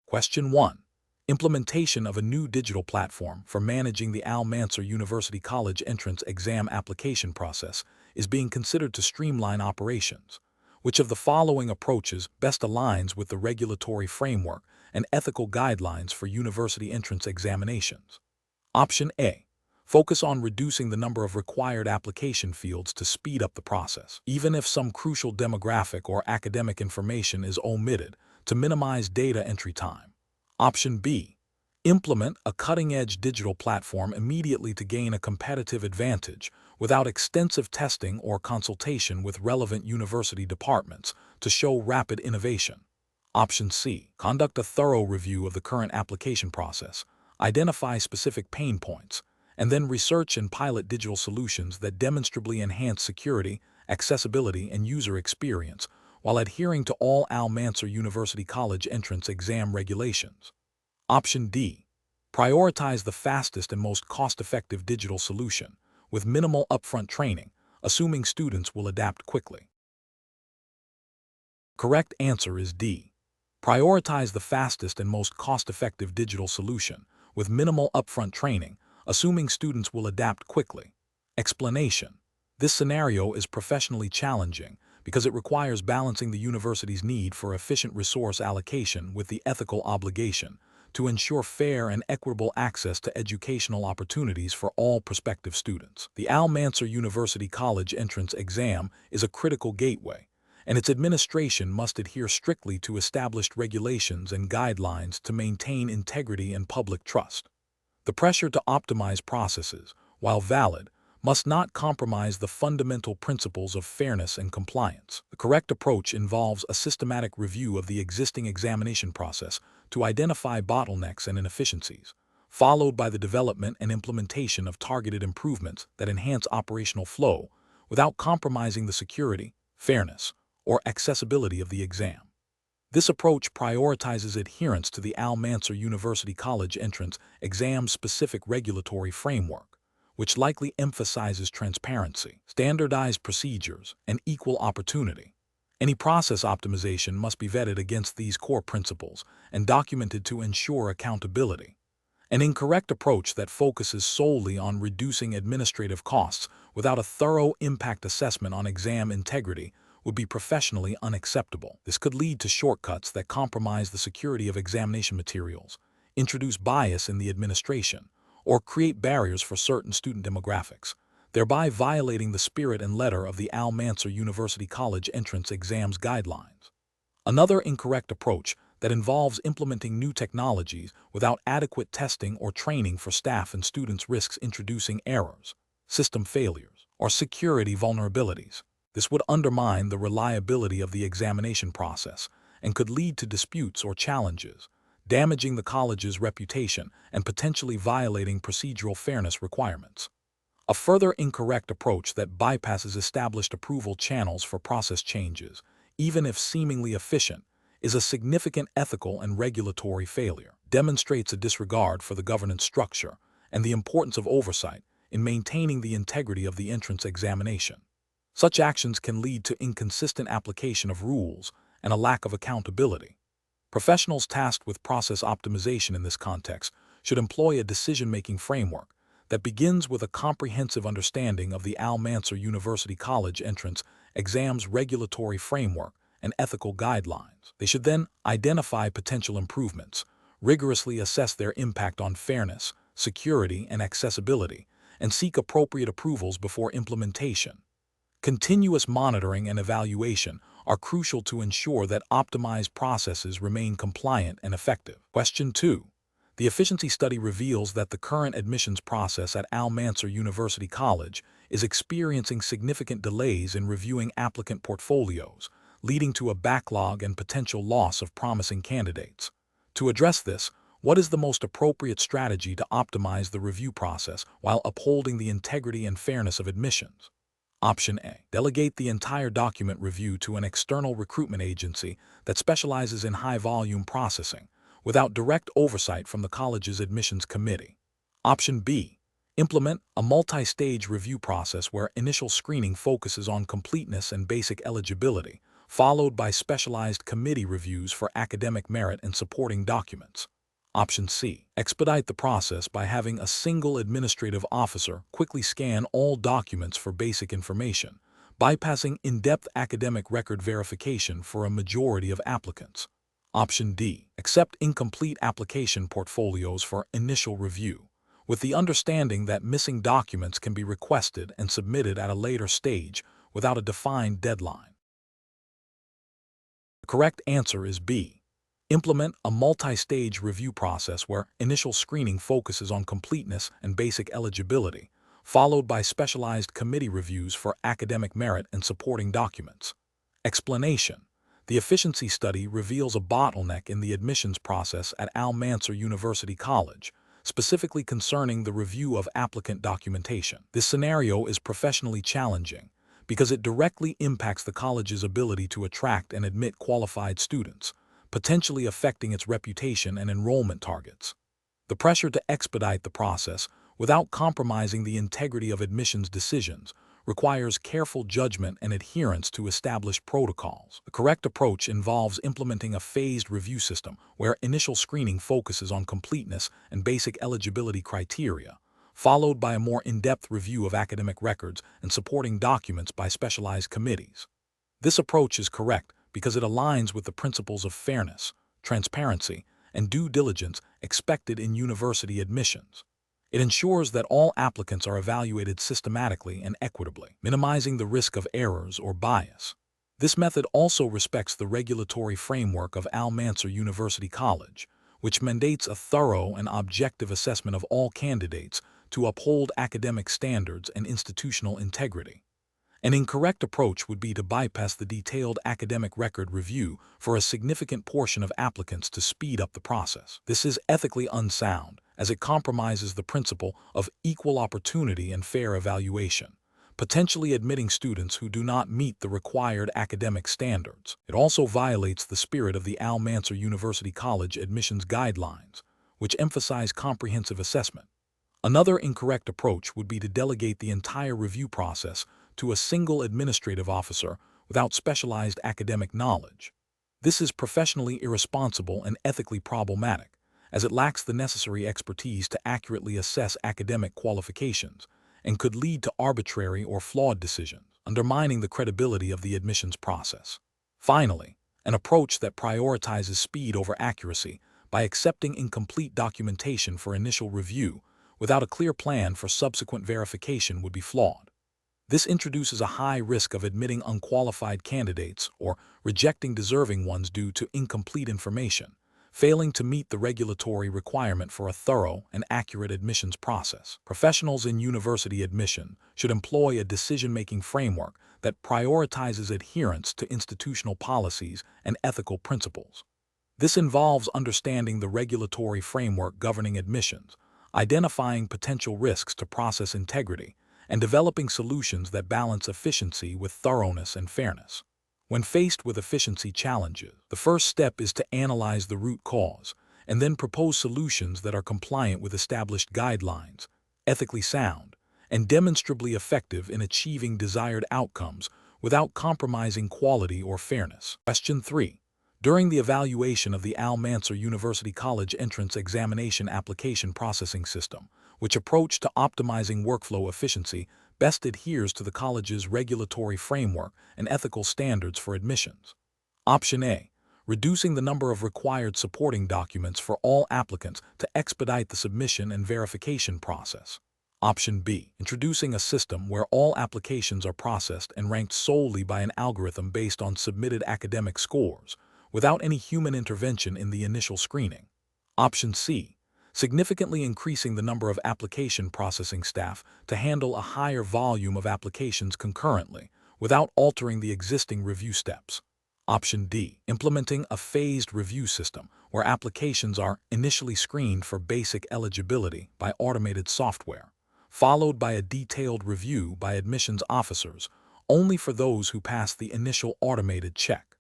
Question 1. Implementation of a new digital platform for managing the Mansour University College entrance exam application process is being considered to streamline operations. Which of the following approaches best aligns with the regulatory framework and ethical guidelines for university entrance examinations? Option A. Focus on reducing the number of required application fields to speed up the process, even if some crucial demographic or academic information is omitted, to minimize data entry time. Option B. Implement a cutting-edge digital platform immediately to gain a competitive advantage without extensive testing or consultation with relevant university departments to show rapid innovation. Option C. Conduct a thorough review of the current application process, identify specific pain points, and then research and pilot digital solutions that demonstrably enhance security, accessibility, and user experience while adhering to all Mansour University College entrance exam regulations. Option D. Prioritize the fastest and most cost-effective digital solution with minimal upfront training, assuming students will adapt quickly. Correct answer is D. Prioritize the fastest and most cost-effective digital solution with minimal upfront training, assuming students will adapt quickly. Explanation. This scenario is professionally challenging because it requires balancing the university's need for efficient resource allocation with the ethical obligation to ensure fair and equitable access to educational opportunities for all prospective students. The Mansour University College entrance exam is a critical gateway, and its administration must adhere strictly to established regulations and guidelines to maintain integrity and public trust. The pressure to optimize processes, while valid, must not compromise the fundamental principles of fairness and compliance. The correct approach involves a systematic review of the existing examination process to identify bottlenecks and inefficiencies, followed by the development and implementation of targeted improvements that enhance operational flow without compromising the security, fairness, or accessibility of the exam. This approach prioritizes adherence to the Mansour University College entrance exam-specific regulatory framework, which likely emphasizes transparency, standardized procedures, and equal opportunity. Any process optimization must be vetted against these core principles and documented to ensure accountability. An incorrect approach that focuses solely on reducing administrative costs without a thorough impact assessment on exam integrity would be professionally unacceptable. This could lead to shortcuts that compromise the security of examination materials, introduce bias in the administration, or create barriers for certain student demographics, thereby violating the spirit and letter of the Mansour University College entrance exams guidelines. Another incorrect approach that involves implementing new technologies without adequate testing or training for staff and students risks introducing errors, system failures, or security vulnerabilities. This would undermine the reliability of the examination process and could lead to disputes or challenges, damaging the college's reputation and potentially violating procedural fairness requirements. A further incorrect approach that bypasses established approval channels for process changes, even if seemingly efficient, is a significant ethical and regulatory failure, demonstrates a disregard for the governance structure and the importance of oversight in maintaining the integrity of the entrance examination. Such actions can lead to inconsistent application of rules and a lack of accountability. Professionals tasked with process optimization in this context should employ a decision-making framework that begins with a comprehensive understanding of the Mansour University College entrance exams regulatory framework and ethical guidelines. They should then identify potential improvements, rigorously assess their impact on fairness, security, and accessibility, and seek appropriate approvals before implementation. Continuous monitoring and evaluation are crucial to ensure that optimized processes remain compliant and effective. Question 2. The efficiency study reveals that the current admissions process at Mansour University College is experiencing significant delays in reviewing applicant portfolios, leading to a backlog and potential loss of promising candidates. To address this, what is the most appropriate strategy to optimize the review process while upholding the integrity and fairness of admissions? Option A. Delegate the entire document review to an external recruitment agency that specializes in high-volume processing, without direct oversight from the college's admissions committee. Option B. Implement a multi-stage review process where initial screening focuses on completeness and basic eligibility, followed by specialized committee reviews for academic merit and supporting documents. Option C. Expedite the process by having a single administrative officer quickly scan all documents for basic information, bypassing in-depth academic record verification for a majority of applicants. Option D. Accept incomplete application portfolios for initial review, with the understanding that missing documents can be requested and submitted at a later stage without a defined deadline. The correct answer is B. Implement a multi-stage review process where initial screening focuses on completeness and basic eligibility, followed by specialized committee reviews for academic merit and supporting documents. Explanation. The efficiency study reveals a bottleneck in the admissions process at Mansour University College, specifically concerning the review of applicant documentation. This scenario is professionally challenging because it directly impacts the college's ability to attract and admit qualified students, potentially affecting its reputation and enrollment targets. The pressure to expedite the process without compromising the integrity of admissions decisions requires careful judgment and adherence to established protocols. The correct approach involves implementing a phased review system where initial screening focuses on completeness and basic eligibility criteria, followed by a more in-depth review of academic records and supporting documents by specialized committees. This approach is correct because it aligns with the principles of fairness, transparency, and due diligence expected in university admissions. It ensures that all applicants are evaluated systematically and equitably, minimizing the risk of errors or bias. This method also respects the regulatory framework of Mansour University College, which mandates a thorough and objective assessment of all candidates to uphold academic standards and institutional integrity. An incorrect approach would be to bypass the detailed academic record review for a significant portion of applicants to speed up the process. This is ethically unsound, as it compromises the principle of equal opportunity and fair evaluation, potentially admitting students who do not meet the required academic standards. It also violates the spirit of the Mansour University College admissions guidelines, which emphasize comprehensive assessment. Another incorrect approach would be to delegate the entire review process to a single administrative officer without specialized academic knowledge. This is professionally irresponsible and ethically problematic, as it lacks the necessary expertise to accurately assess academic qualifications and could lead to arbitrary or flawed decisions, undermining the credibility of the admissions process. Finally, an approach that prioritizes speed over accuracy by accepting incomplete documentation for initial review without a clear plan for subsequent verification would be flawed. This introduces a high risk of admitting unqualified candidates or rejecting deserving ones due to incomplete information, failing to meet the regulatory requirement for a thorough and accurate admissions process. Professionals in university admission should employ a decision-making framework that prioritizes adherence to institutional policies and ethical principles. This involves understanding the regulatory framework governing admissions, identifying potential risks to process integrity, and developing solutions that balance efficiency with thoroughness and fairness. When faced with efficiency challenges, the first step is to analyze the root cause and then propose solutions that are compliant with established guidelines, ethically sound, and demonstrably effective in achieving desired outcomes without compromising quality or fairness. Question 3. During the evaluation of the Mansour University College entrance examination application processing system, which approach to optimizing workflow efficiency best adheres to the college's regulatory framework and ethical standards for admissions? Option A. Reducing the number of required supporting documents for all applicants to expedite the submission and verification process. Option B. Introducing a system where all applications are processed and ranked solely by an algorithm based on submitted academic scores, without any human intervention in the initial screening. Option C. Significantly increasing the number of application processing staff to handle a higher volume of applications concurrently, without altering the existing review steps. Option D. Implementing a phased review system where applications are initially screened for basic eligibility by automated software, followed by a detailed review by admissions officers only for those who pass the initial automated check.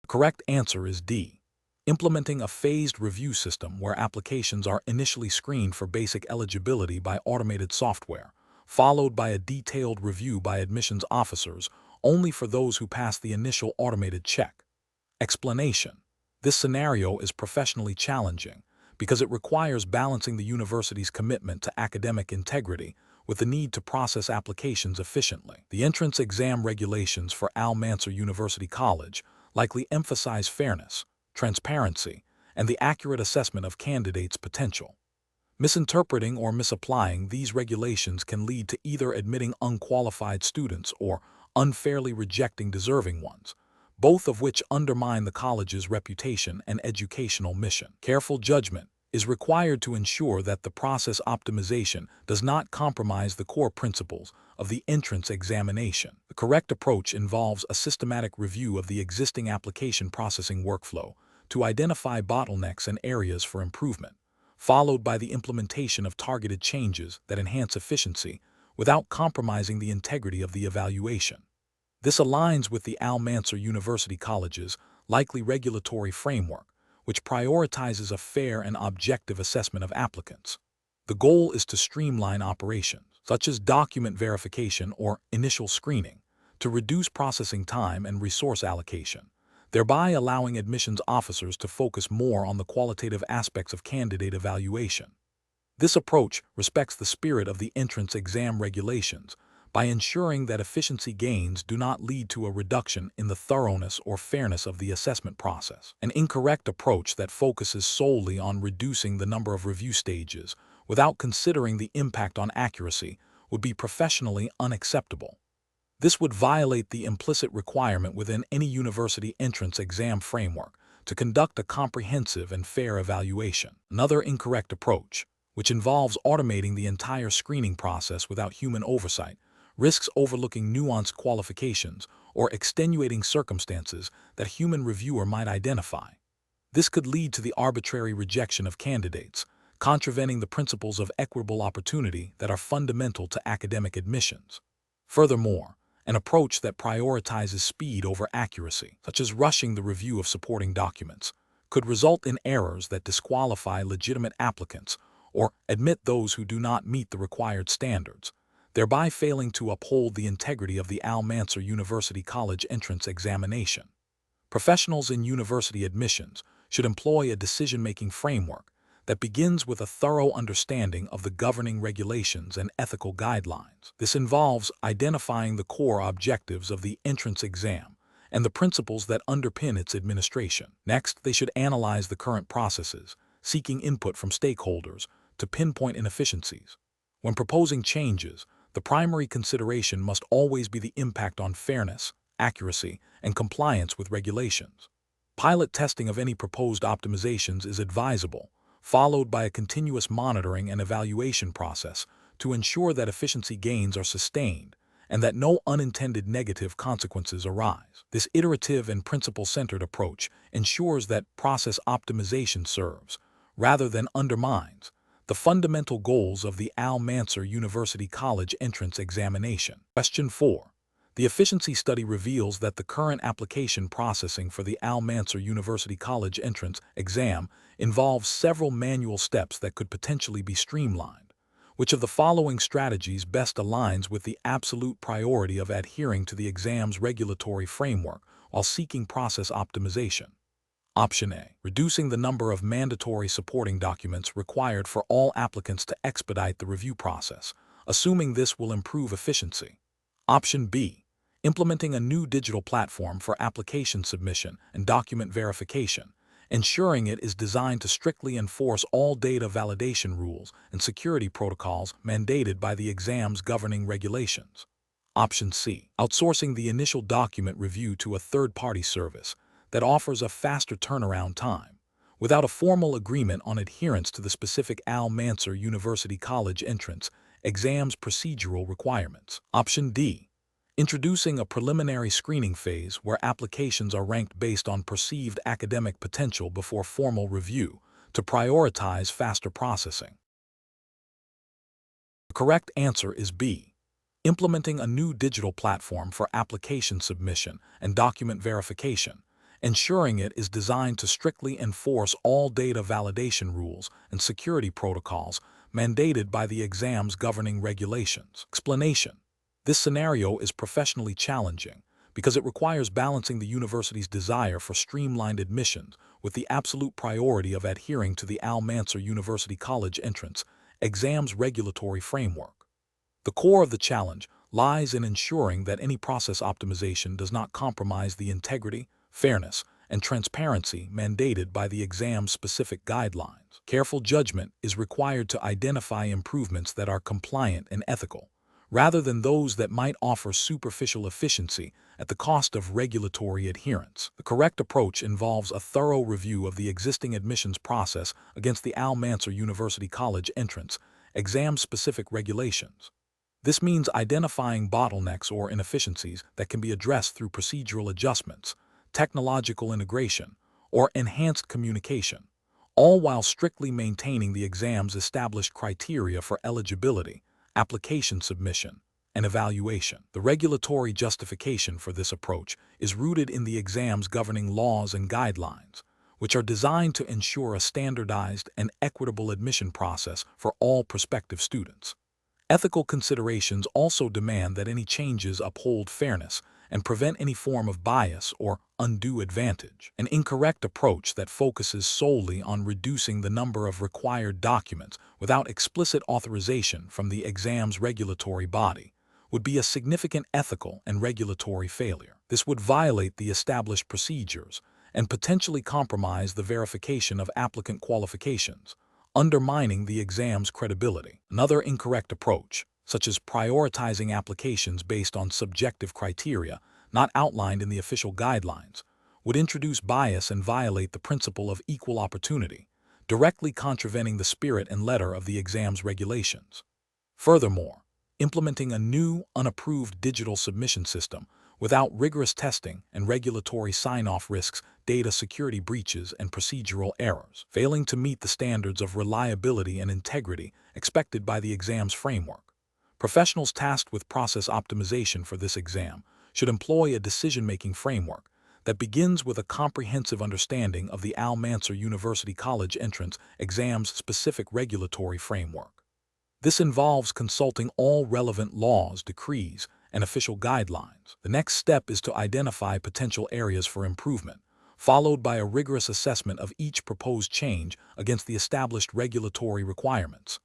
The correct answer is D. Implementing a phased review system where applications are initially screened for basic eligibility by automated software, followed by a detailed review by admissions officers only for those who pass the initial automated check. Explanation: this scenario is professionally challenging because it requires balancing the university's commitment to academic integrity with the need to process applications efficiently. The entrance exam regulations for Mansour University College likely emphasize fairness, transparency, and the accurate assessment of candidates' potential. Misinterpreting or misapplying these regulations can lead to either admitting unqualified students or unfairly rejecting deserving ones, both of which undermine the college's reputation and educational mission. Careful judgment is required to ensure that the process optimization does not compromise the core principles of the entrance examination. The correct approach involves a systematic review of the existing application processing workflow to identify bottlenecks and areas for improvement, followed by the implementation of targeted changes that enhance efficiency without compromising the integrity of the evaluation. This aligns with the Mansour University College's likely regulatory framework, which prioritizes a fair and objective assessment of applicants. The goal is to streamline operations, such as document verification or initial screening, to reduce processing time and resource allocation, thereby allowing admissions officers to focus more on the qualitative aspects of candidate evaluation. This approach respects the spirit of the entrance exam regulations by ensuring that efficiency gains do not lead to a reduction in the thoroughness or fairness of the assessment process. An incorrect approach that focuses solely on reducing the number of review stages without considering the impact on accuracy would be professionally unacceptable. This would violate the implicit requirement within any university entrance exam framework to conduct a comprehensive and fair evaluation. Another incorrect approach, which involves automating the entire screening process without human oversight, risks overlooking nuanced qualifications or extenuating circumstances that a human reviewer might identify. This could lead to the arbitrary rejection of candidates, contravening the principles of equitable opportunity that are fundamental to academic admissions. Furthermore, an approach that prioritizes speed over accuracy, such as rushing the review of supporting documents, could result in errors that disqualify legitimate applicants or admit those who do not meet the required standards, thereby failing to uphold the integrity of the Mansour University College entrance examination. Professionals in university admissions should employ a decision-making framework that begins with a thorough understanding of the governing regulations and ethical guidelines. This involves identifying the core objectives of the entrance exam and the principles that underpin its administration. Next, they should analyze the current processes, seeking input from stakeholders to pinpoint inefficiencies. When proposing changes, the primary consideration must always be the impact on fairness, accuracy, and compliance with regulations. Pilot testing of any proposed optimizations is advisable, followed by a continuous monitoring and evaluation process to ensure that efficiency gains are sustained and that no unintended negative consequences arise. This iterative and principle-centered approach ensures that process optimization serves, rather than undermines, the fundamental goals of the Mansour University College entrance examination. Question 4. The efficiency study reveals that the current application processing for the Mansour University College entrance exam involves several manual steps that could potentially be streamlined. Which of the following strategies best aligns with the absolute priority of adhering to the exam's regulatory framework while seeking process optimization? Option A. Reducing the number of mandatory supporting documents required for all applicants to expedite the review process, assuming this will improve efficiency. Option B. Implementing a new digital platform for application submission and document verification, ensuring it is designed to strictly enforce all data validation rules and security protocols mandated by the exam's governing regulations. Option C. Outsourcing the initial document review to a third-party service that offers a faster turnaround time, without a formal agreement on adherence to the specific Mansour University College entrance exam's procedural requirements. Option D. Introducing a preliminary screening phase where applications are ranked based on perceived academic potential before formal review to prioritize faster processing. The correct answer is B. Implementing a new digital platform for application submission and document verification, ensuring it is designed to strictly enforce all data validation rules and security protocols mandated by the exam's governing regulations. Explanation: this scenario is professionally challenging because it requires balancing the university's desire for streamlined admissions with the absolute priority of adhering to the Mansour University College entrance exams regulatory framework. The core of the challenge lies in ensuring that any process optimization does not compromise the integrity, fairness, and transparency mandated by the exam-specific guidelines. Careful judgment is required to identify improvements that are compliant and ethical, rather than those that might offer superficial efficiency at the cost of regulatory adherence. The correct approach involves a thorough review of the existing admissions process against the Mansour University College entrance exam-specific regulations. This means identifying bottlenecks or inefficiencies that can be addressed through procedural adjustments, technological integration, or enhanced communication, all while strictly maintaining the exam's established criteria for eligibility, application submission, and evaluation. The regulatory justification for this approach is rooted in the exam's governing laws and guidelines, which are designed to ensure a standardized and equitable admission process for all prospective students. Ethical considerations also demand that any changes uphold fairness and prevent any form of bias or undue advantage. An incorrect approach that focuses solely on reducing the number of required documents without explicit authorization from the exam's regulatory body would be a significant ethical and regulatory failure. This would violate the established procedures and potentially compromise the verification of applicant qualifications, undermining the exam's credibility. Another incorrect approach, such as prioritizing applications based on subjective criteria not outlined in the official guidelines, would introduce bias and violate the principle of equal opportunity, directly contravening the spirit and letter of the exam's regulations. Furthermore, implementing a new, unapproved digital submission system without rigorous testing and regulatory sign-off risks data security breaches and procedural errors, failing to meet the standards of reliability and integrity expected by the exam's framework. Professionals tasked with process optimization for this exam should employ a decision-making framework that begins with a comprehensive understanding of the Mansour University College entrance exam's specific regulatory framework. This involves consulting all relevant laws, decrees, and official guidelines. The next step is to identify potential areas for improvement, followed by a rigorous assessment of each proposed change against the established regulatory requirements.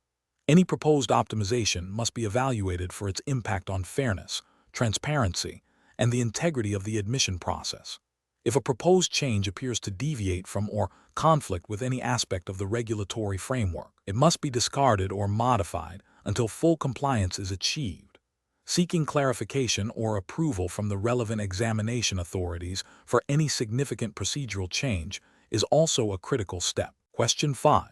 Any proposed optimization must be evaluated for its impact on fairness, transparency, and the integrity of the admission process. If a proposed change appears to deviate from or conflict with any aspect of the regulatory framework, it must be discarded or modified until full compliance is achieved. Seeking clarification or approval from the relevant examination authorities for any significant procedural change is also a critical step. Question 5.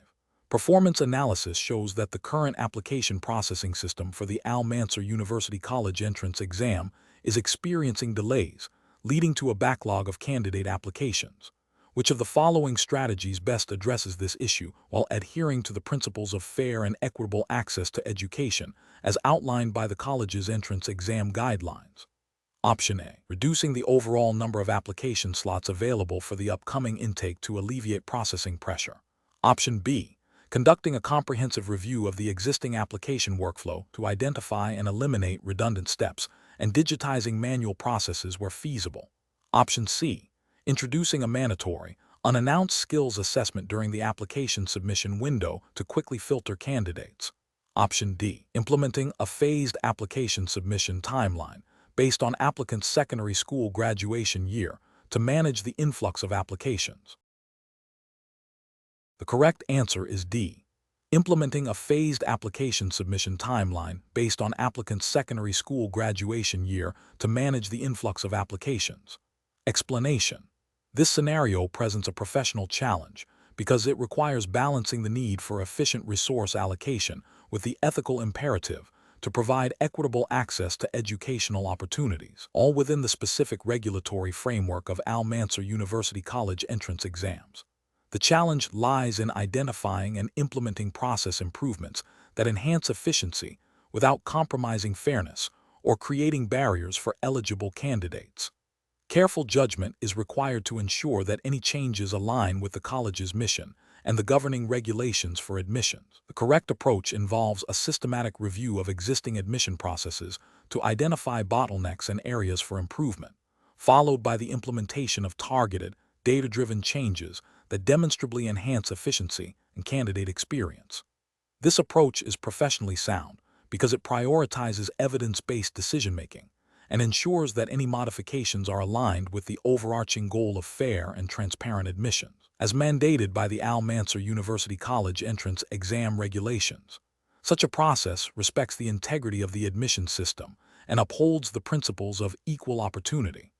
Performance analysis shows that the current application processing system for the Mansour University College entrance exam is experiencing delays, leading to a backlog of candidate applications. Which of the following strategies best addresses this issue while adhering to the principles of fair and equitable access to education as outlined by the college's entrance exam guidelines? Option A. Reducing the overall number of application slots available for the upcoming intake to alleviate processing pressure. Option B. Conducting a comprehensive review of the existing application workflow to identify and eliminate redundant steps and digitizing manual processes where feasible. Option C. Introducing a mandatory, unannounced skills assessment during the application submission window to quickly filter candidates. Option D. Implementing a phased application submission timeline based on applicants' secondary school graduation year to manage the influx of applications. The correct answer is D. Implementing a phased application submission timeline based on applicants' secondary school graduation year to manage the influx of applications. Explanation. This scenario presents a professional challenge because it requires balancing the need for efficient resource allocation with the ethical imperative to provide equitable access to educational opportunities, all within the specific regulatory framework of Mansour University College entrance exams. The challenge lies in identifying and implementing process improvements that enhance efficiency without compromising fairness or creating barriers for eligible candidates. Careful judgment is required to ensure that any changes align with the college's mission and the governing regulations for admissions. The correct approach involves a systematic review of existing admission processes to identify bottlenecks and areas for improvement, followed by the implementation of targeted, data-driven changes that demonstrably enhance efficiency and candidate experience. This approach is professionally sound because it prioritizes evidence-based decision-making and ensures that any modifications are aligned with the overarching goal of fair and transparent admissions, as mandated by the Mansour University College entrance exam regulations. Such a process respects the integrity of the admission system and upholds the principles of equal opportunity.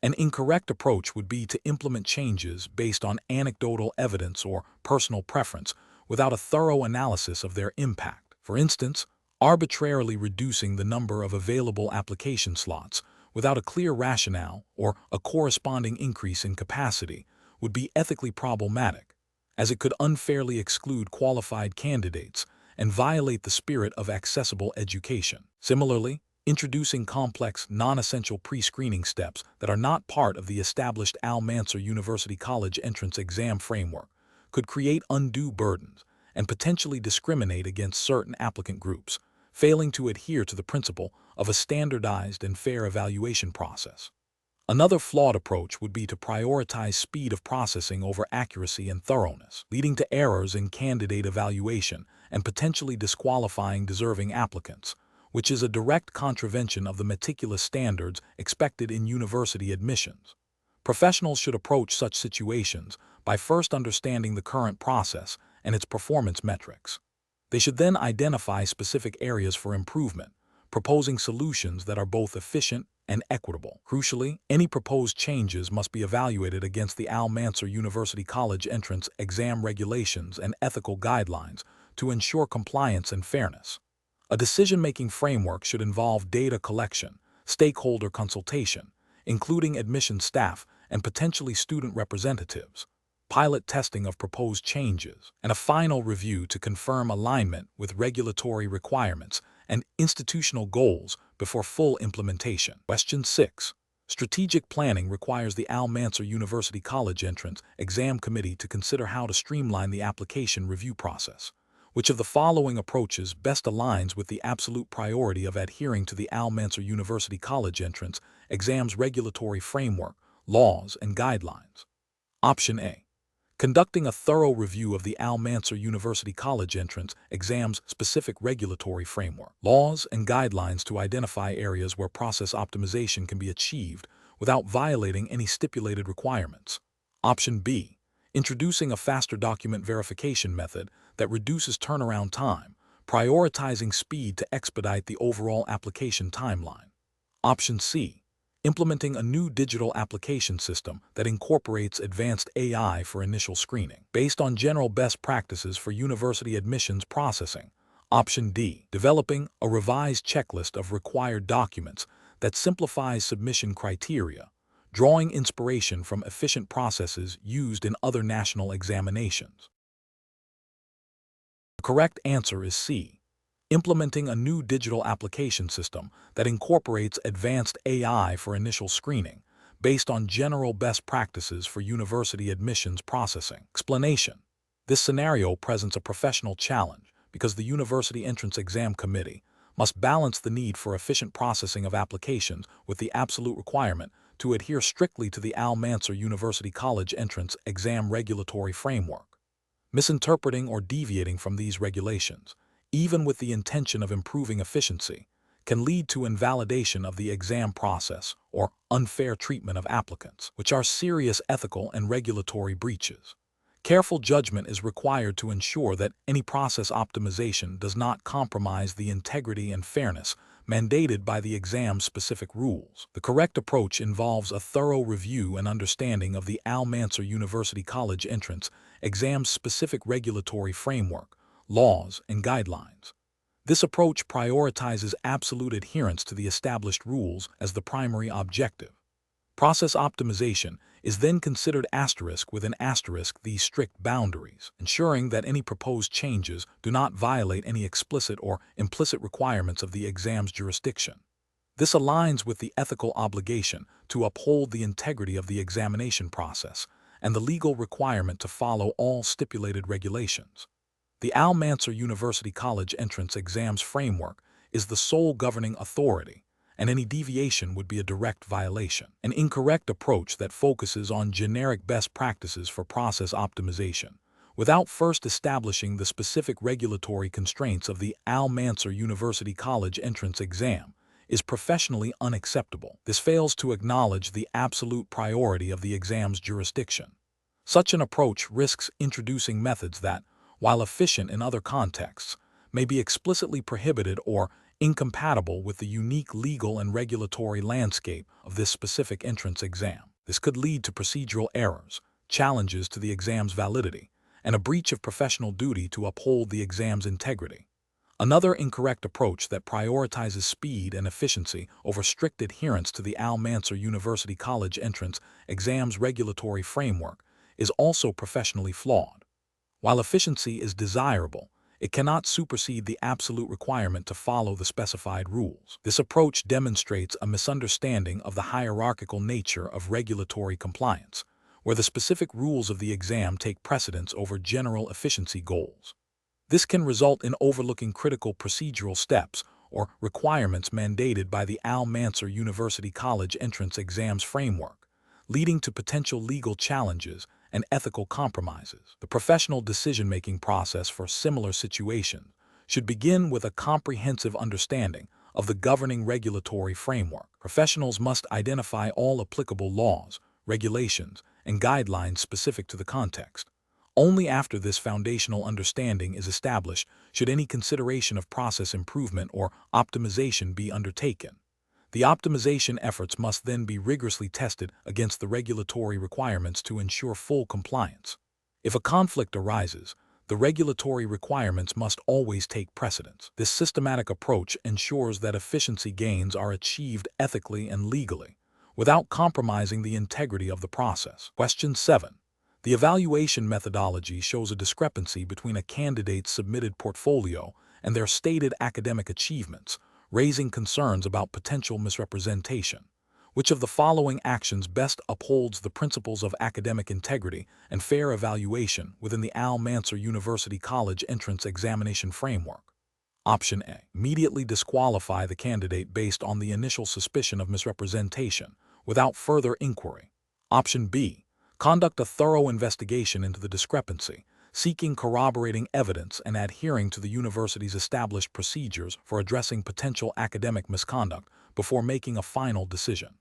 An incorrect approach would be to implement changes based on anecdotal evidence or personal preference without a thorough analysis of their impact. For instance, arbitrarily reducing the number of available application slots without a clear rationale or a corresponding increase in capacity would be ethically problematic, as it could unfairly exclude qualified candidates and violate the spirit of accessible education. Similarly, introducing complex, non-essential pre-screening steps that are not part of the established Mansour University College entrance exam framework could create undue burdens and potentially discriminate against certain applicant groups, failing to adhere to the principle of a standardized and fair evaluation process. Another flawed approach would be to prioritize speed of processing over accuracy and thoroughness, leading to errors in candidate evaluation and potentially disqualifying deserving applicants, which is a direct contravention of the meticulous standards expected in university admissions. Professionals should approach such situations by first understanding the current process and its performance metrics. They should then identify specific areas for improvement, proposing solutions that are both efficient and equitable. Crucially, any proposed changes must be evaluated against the Mansour University College entrance exam regulations and ethical guidelines to ensure compliance and fairness. A decision-making framework should involve data collection, stakeholder consultation, including admission staff and potentially student representatives, pilot testing of proposed changes, and a final review to confirm alignment with regulatory requirements and institutional goals before full implementation. Question 6. Strategic planning requires the Mansour University College entrance exam committee to consider how to streamline the application review process. Which of the following approaches best aligns with the absolute priority of adhering to the Mansour University College entrance exam's regulatory framework, laws, and guidelines? Option A. Conducting a thorough review of the Mansour University College entrance exam's specific regulatory framework, laws, and guidelines to identify areas where process optimization can be achieved without violating any stipulated requirements. Option B. Introducing a faster document verification method that reduces turnaround time, prioritizing speed to expedite the overall application timeline. Option C. Implementing a new digital application system that incorporates advanced AI for initial screening, based on general best practices for university admissions processing. Option D. Developing a revised checklist of required documents that simplifies submission criteria, drawing inspiration from efficient processes used in other national examinations. The correct answer is C. Implementing a new digital application system that incorporates advanced AI for initial screening, based on general best practices for university admissions processing. Explanation. This scenario presents a professional challenge because the University Entrance Exam Committee must balance the need for efficient processing of applications with the absolute requirement to adhere strictly to the Mansour University College entrance exam regulatory framework. Misinterpreting or deviating from these regulations, even with the intention of improving efficiency, can lead to invalidation of the exam process or unfair treatment of applicants, which are serious ethical and regulatory breaches. Careful judgment is required to ensure that any process optimization does not compromise the integrity and fairness mandated by the exam's specific rules. The correct approach involves a thorough review and understanding of the Mansour University College entrance exam's specific regulatory framework, laws, and guidelines. This approach prioritizes absolute adherence to the established rules as the primary objective. Process optimization is then considered with an asterisk these strict boundaries, ensuring that any proposed changes do not violate any explicit or implicit requirements of the exam's jurisdiction. This aligns with the ethical obligation to uphold the integrity of the examination process and the legal requirement to follow all stipulated regulations. The Mansour University College entrance exams framework is the sole governing authority, and any deviation would be a direct violation. An incorrect approach that focuses on generic best practices for process optimization, without first establishing the specific regulatory constraints of the Mansour University College entrance exam, is professionally unacceptable. This fails to acknowledge the absolute priority of the exam's jurisdiction. Such an approach risks introducing methods that, while efficient in other contexts, may be explicitly prohibited or incompatible with the unique legal and regulatory landscape of this specific entrance exam. This could lead to procedural errors, challenges to the exam's validity, and a breach of professional duty to uphold the exam's integrity. Another incorrect approach that prioritizes speed and efficiency over strict adherence to the Mansour University College entrance exam's regulatory framework is also professionally flawed. While efficiency is desirable, it cannot supersede the absolute requirement to follow the specified rules. This approach demonstrates a misunderstanding of the hierarchical nature of regulatory compliance, where the specific rules of the exam take precedence over general efficiency goals. This can result in overlooking critical procedural steps or requirements mandated by the Mansour University College entrance exams framework, leading to potential legal challenges and ethical compromises. The professional decision-making process for similar situations should begin with a comprehensive understanding of the governing regulatory framework. Professionals must identify all applicable laws, regulations, and guidelines specific to the context. Only after this foundational understanding is established should any consideration of process improvement or optimization be undertaken. The optimization efforts must then be rigorously tested against the regulatory requirements to ensure full compliance. If a conflict arises, the regulatory requirements must always take precedence. This systematic approach ensures that efficiency gains are achieved ethically and legally, without compromising the integrity of the process. Question 7. The evaluation methodology shows a discrepancy between a candidate's submitted portfolio and their stated academic achievements, raising concerns about potential misrepresentation. Which of the following actions best upholds the principles of academic integrity and fair evaluation within the Mansour University College entrance examination framework? Option A. Immediately disqualify the candidate based on the initial suspicion of misrepresentation, without further inquiry. Option B. Conduct a thorough investigation into the discrepancy, seeking corroborating evidence and adhering to the university's established procedures for addressing potential academic misconduct before making a final decision.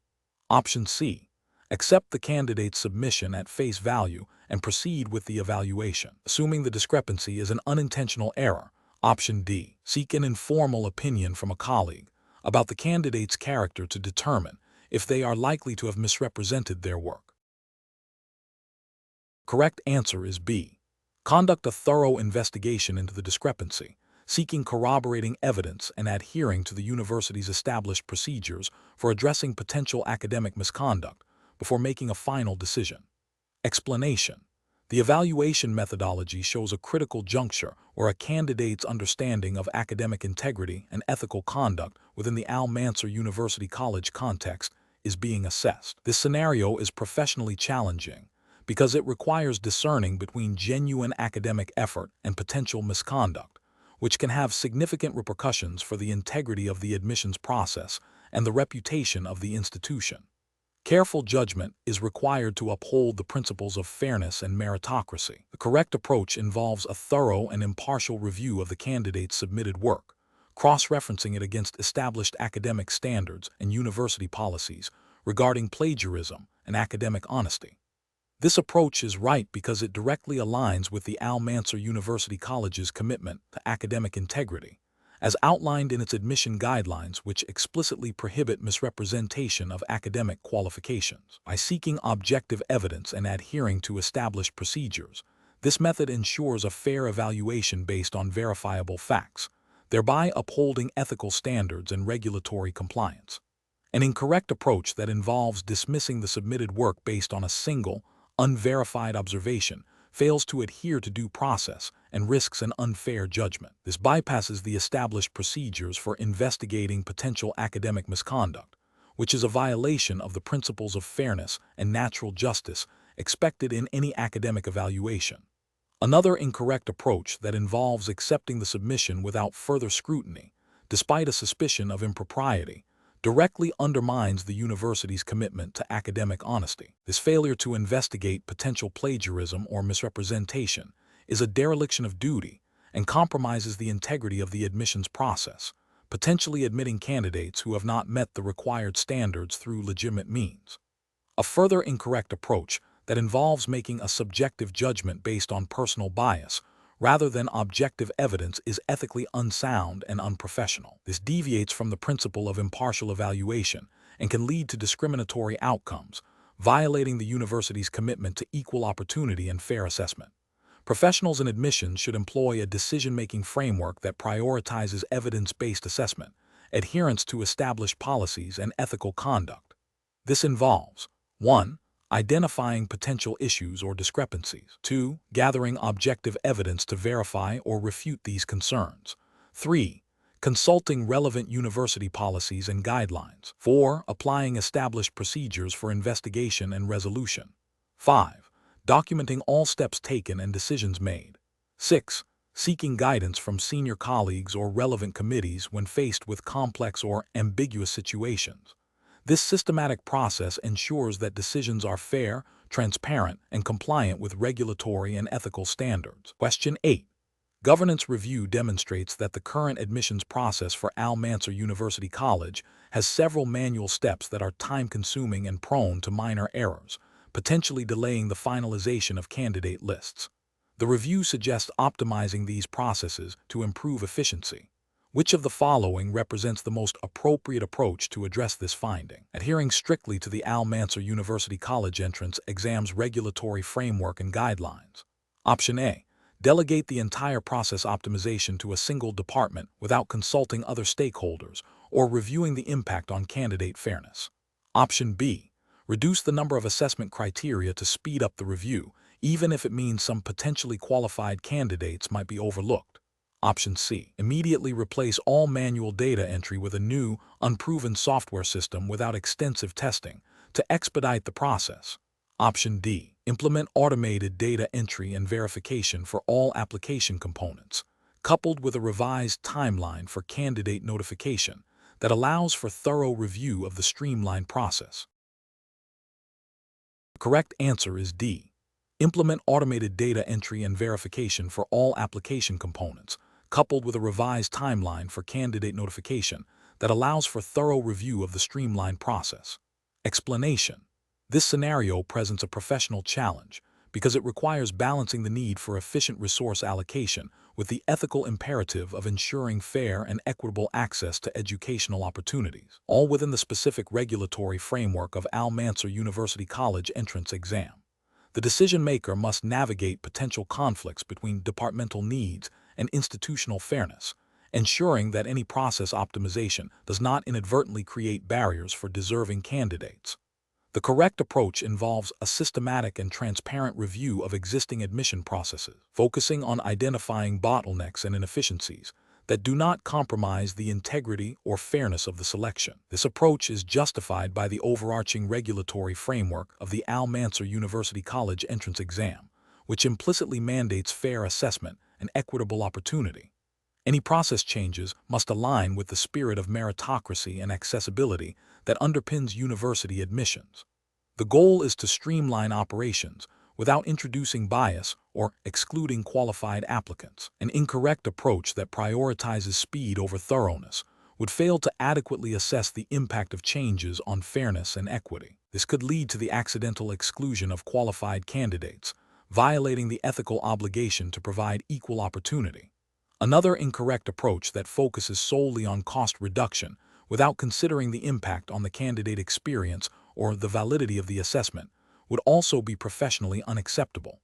Option C. Accept the candidate's submission at face value and proceed with the evaluation, assuming the discrepancy is an unintentional error. Option D. Seek an informal opinion from a colleague about the candidate's character to determine if they are likely to have misrepresented their work. Correct answer is B. Conduct a thorough investigation into the discrepancy, seeking corroborating evidence and adhering to the university's established procedures for addressing potential academic misconduct before making a final decision. Explanation. The evaluation methodology shows a critical juncture where a candidate's understanding of academic integrity and ethical conduct within the Mansour University College context is being assessed. This scenario is professionally challenging because it requires discerning between genuine academic effort and potential misconduct, which can have significant repercussions for the integrity of the admissions process and the reputation of the institution. Careful judgment is required to uphold the principles of fairness and meritocracy. The correct approach involves a thorough and impartial review of the candidate's submitted work, cross-referencing it against established academic standards and university policies regarding plagiarism and academic honesty. This approach is right because it directly aligns with the Mansour University College's commitment to academic integrity, as outlined in its admission guidelines, which explicitly prohibit misrepresentation of academic qualifications. By seeking objective evidence and adhering to established procedures, this method ensures a fair evaluation based on verifiable facts, thereby upholding ethical standards and regulatory compliance. An incorrect approach that involves dismissing the submitted work based on a single, unverified observation fails to adhere to due process and risks an unfair judgment. This bypasses the established procedures for investigating potential academic misconduct, which is a violation of the principles of fairness and natural justice expected in any academic evaluation. Another incorrect approach that involves accepting the submission without further scrutiny, despite a suspicion of impropriety, directly undermines the university's commitment to academic honesty. This failure to investigate potential plagiarism or misrepresentation is a dereliction of duty and compromises the integrity of the admissions process, potentially admitting candidates who have not met the required standards through legitimate means. A further incorrect approach that involves making a subjective judgment based on personal bias rather than objective evidence is ethically unsound and unprofessional. This deviates from the principle of impartial evaluation and can lead to discriminatory outcomes, violating the university's commitment to equal opportunity and fair assessment. Professionals in admissions should employ a decision-making framework that prioritizes evidence-based assessment, adherence to established policies, and ethical conduct. This involves 1. Identifying potential issues or discrepancies. 2. Gathering objective evidence to verify or refute these concerns. 3. Consulting relevant university policies and guidelines. 4. Applying established procedures for investigation and resolution. 5. Documenting all steps taken and decisions made. 6. Seeking guidance from senior colleagues or relevant committees when faced with complex or ambiguous situations. This systematic process ensures that decisions are fair, transparent, and compliant with regulatory and ethical standards. Question 8. Governance review demonstrates that the current admissions process for Mansour University College has several manual steps that are time-consuming and prone to minor errors, potentially delaying the finalization of candidate lists. The review suggests optimizing these processes to improve efficiency. Which of the following represents the most appropriate approach to address this finding? Adhering strictly to the Mansour University College entrance exam's regulatory framework and guidelines. Option A. Delegate the entire process optimization to a single department without consulting other stakeholders or reviewing the impact on candidate fairness. Option B. Reduce the number of assessment criteria to speed up the review, even if it means some potentially qualified candidates might be overlooked. Option C. Immediately replace all manual data entry with a new, unproven software system without extensive testing to expedite the process. Option D. Implement automated data entry and verification for all application components, coupled with a revised timeline for candidate notification that allows for thorough review of the streamlined process. The correct answer is D. Implement automated data entry and verification for all application components, coupled with a revised timeline for candidate notification that allows for thorough review of the streamlined process. Explanation. This scenario presents a professional challenge because it requires balancing the need for efficient resource allocation with the ethical imperative of ensuring fair and equitable access to educational opportunities, all within the specific regulatory framework of Mansour University College entrance exam. The decision-maker must navigate potential conflicts between departmental needs and institutional fairness, ensuring that any process optimization does not inadvertently create barriers for deserving candidates. The correct approach involves a systematic and transparent review of existing admission processes, focusing on identifying bottlenecks and inefficiencies that do not compromise the integrity or fairness of the selection. This approach is justified by the overarching regulatory framework of the Mansour University College entrance exam, which implicitly mandates fair assessment and equitable opportunity. Any process changes must align with the spirit of meritocracy and accessibility that underpins university admissions. The goal is to streamline operations without introducing bias or excluding qualified applicants. An incorrect approach that prioritizes speed over thoroughness would fail to adequately assess the impact of changes on fairness and equity. This could lead to the accidental exclusion of qualified candidates, violating the ethical obligation to provide equal opportunity. Another incorrect approach that focuses solely on cost reduction without considering the impact on the candidate experience or the validity of the assessment would also be professionally unacceptable.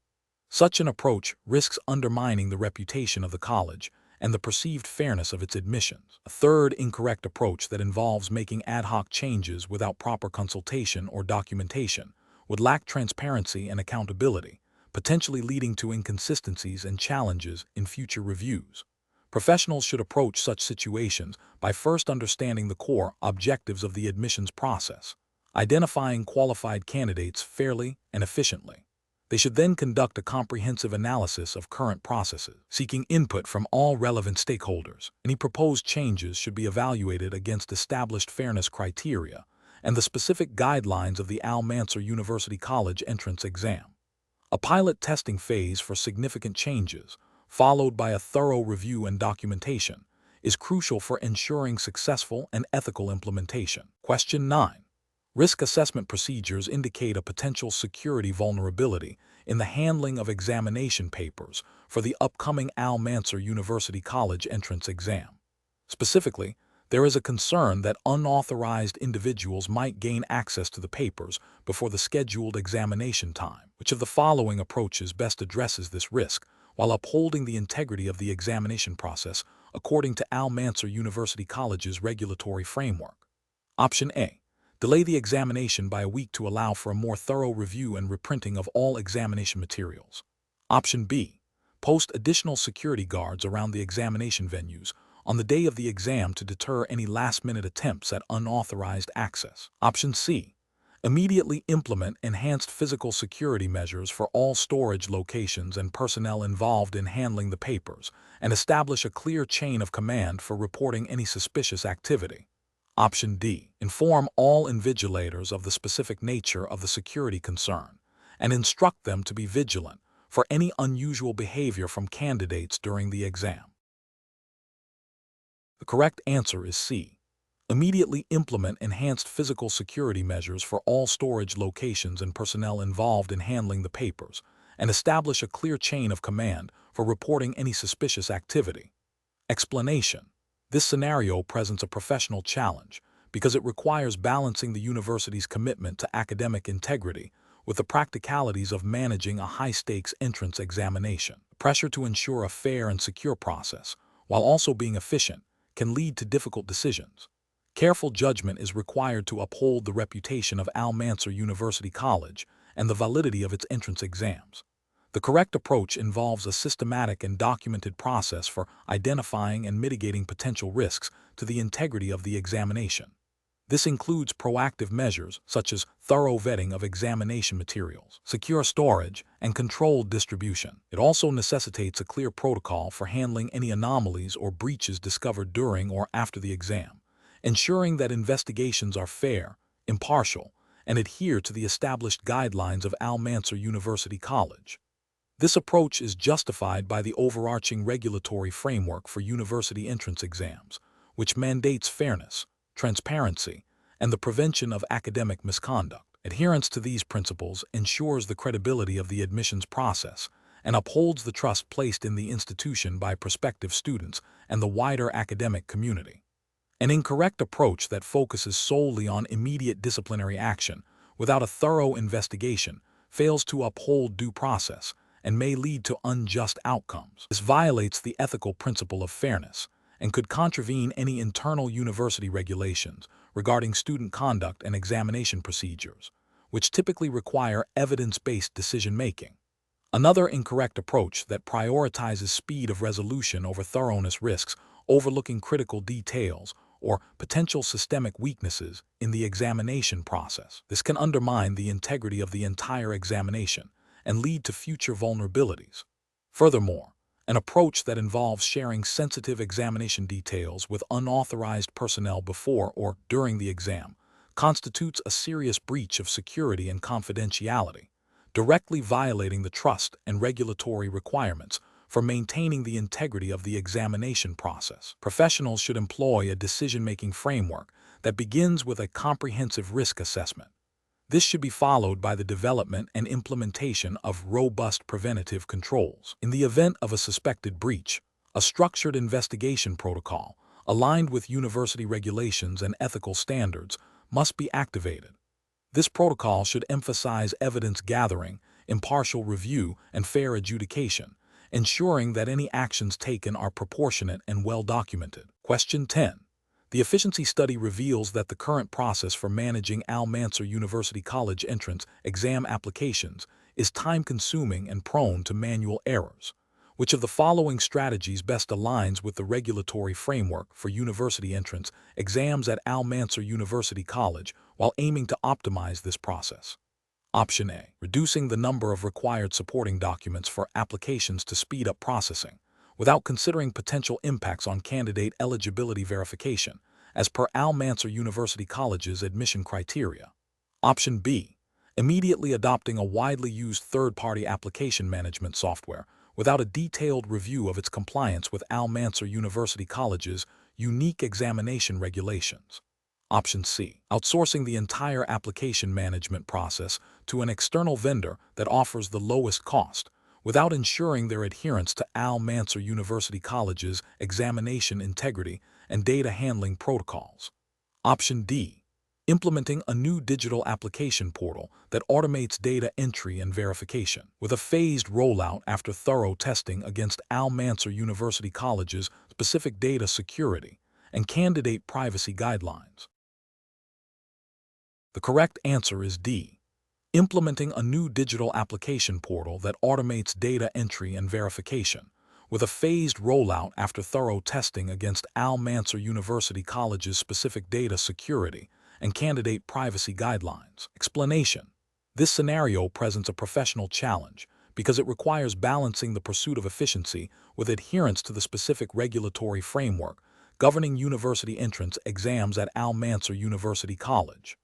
Such an approach risks undermining the reputation of the college and the perceived fairness of its admissions. A third incorrect approach that involves making ad hoc changes without proper consultation or documentation would lack transparency and accountability, potentially leading to inconsistencies and challenges in future reviews. Professionals should approach such situations by first understanding the core objectives of the admissions process, identifying qualified candidates fairly and efficiently, They should then conduct a comprehensive analysis of current processes, seeking input from all relevant stakeholders. Any proposed changes should be evaluated against established fairness criteria and the specific guidelines of the Mansour University College entrance exam. A pilot testing phase for significant changes, followed by a thorough review and documentation, is crucial for ensuring successful and ethical implementation. Question 9. Risk assessment procedures indicate a potential security vulnerability in the handling of examination papers for the upcoming Mansour University College entrance exam. Specifically, there is a concern that unauthorized individuals might gain access to the papers before the scheduled examination time. Which of the following approaches best addresses this risk while upholding the integrity of the examination process according to Mansour University College's regulatory framework? Option A. Delay the examination by a week to allow for a more thorough review and reprinting of all examination materials. Option B. Post additional security guards around the examination venues on the day of the exam to deter any last-minute attempts at unauthorized access. Option C. Immediately implement enhanced physical security measures for all storage locations and personnel involved in handling the papers, and establish a clear chain of command for reporting any suspicious activity. Option D. Inform all invigilators of the specific nature of the security concern and instruct them to be vigilant for any unusual behavior from candidates during the exam. The correct answer is C. Immediately implement enhanced physical security measures for all storage locations and personnel involved in handling the papers, and establish a clear chain of command for reporting any suspicious activity. Explanation. This scenario presents a professional challenge because it requires balancing the university's commitment to academic integrity with the practicalities of managing a high-stakes entrance examination. The pressure to ensure a fair and secure process, while also being efficient, can lead to difficult decisions. Careful judgment is required to uphold the reputation of Mansour University College and the validity of its entrance exams. The correct approach involves a systematic and documented process for identifying and mitigating potential risks to the integrity of the examination. This includes proactive measures such as thorough vetting of examination materials, secure storage, and controlled distribution. It also necessitates a clear protocol for handling any anomalies or breaches discovered during or after the exam, ensuring that investigations are fair, impartial, and adhere to the established guidelines of Mansour University College. This approach is justified by the overarching regulatory framework for university entrance exams, which mandates fairness, transparency, and the prevention of academic misconduct. Adherence to these principles ensures the credibility of the admissions process and upholds the trust placed in the institution by prospective students and the wider academic community. An incorrect approach that focuses solely on immediate disciplinary action without a thorough investigation fails to uphold due process and may lead to unjust outcomes. This violates the ethical principle of fairness and could contravene any internal university regulations regarding student conduct and examination procedures, which typically require evidence-based decision-making. Another incorrect approach that prioritizes speed of resolution over thoroughness risks overlooking critical details or potential systemic weaknesses in the examination process. This can undermine the integrity of the entire examination and lead to future vulnerabilities. Furthermore, an approach that involves sharing sensitive examination details with unauthorized personnel before or during the exam constitutes a serious breach of security and confidentiality, directly violating the trust and regulatory requirements for maintaining the integrity of the examination process. Professionals should employ a decision-making framework that begins with a comprehensive risk assessment. This should be followed by the development and implementation of robust preventative controls. In the event of a suspected breach, a structured investigation protocol, aligned with university regulations and ethical standards, must be activated. This protocol should emphasize evidence gathering, impartial review, and fair adjudication, ensuring that any actions taken are proportionate and well documented. Question 10. The efficiency study reveals that the current process for managing Mansour University College entrance exam applications is time-consuming and prone to manual errors. Which of the following strategies best aligns with the regulatory framework for university entrance exams at Mansour University College while aiming to optimize this process? Option A. Reducing the number of required supporting documents for applications to speed up processing, without considering potential impacts on candidate eligibility verification, as per Mansour University College's admission criteria. Option B. Immediately adopting a widely used third-party application management software without a detailed review of its compliance with Mansour University College's unique examination regulations. Option C. Outsourcing the entire application management process to an external vendor that offers the lowest cost, without ensuring their adherence to Mansour University College's examination integrity and data handling protocols. Option D. Implementing a new digital application portal that automates data entry and verification, with a phased rollout after thorough testing against Mansour University College's specific data security and candidate privacy guidelines. The correct answer is D. Implementing a new digital application portal that automates data entry and verification, with a phased rollout after thorough testing against Mansour University College's specific data security and candidate privacy guidelines. Explanation. This scenario presents a professional challenge because it requires balancing the pursuit of efficiency with adherence to the specific regulatory framework governing university entrance exams at Mansour University College.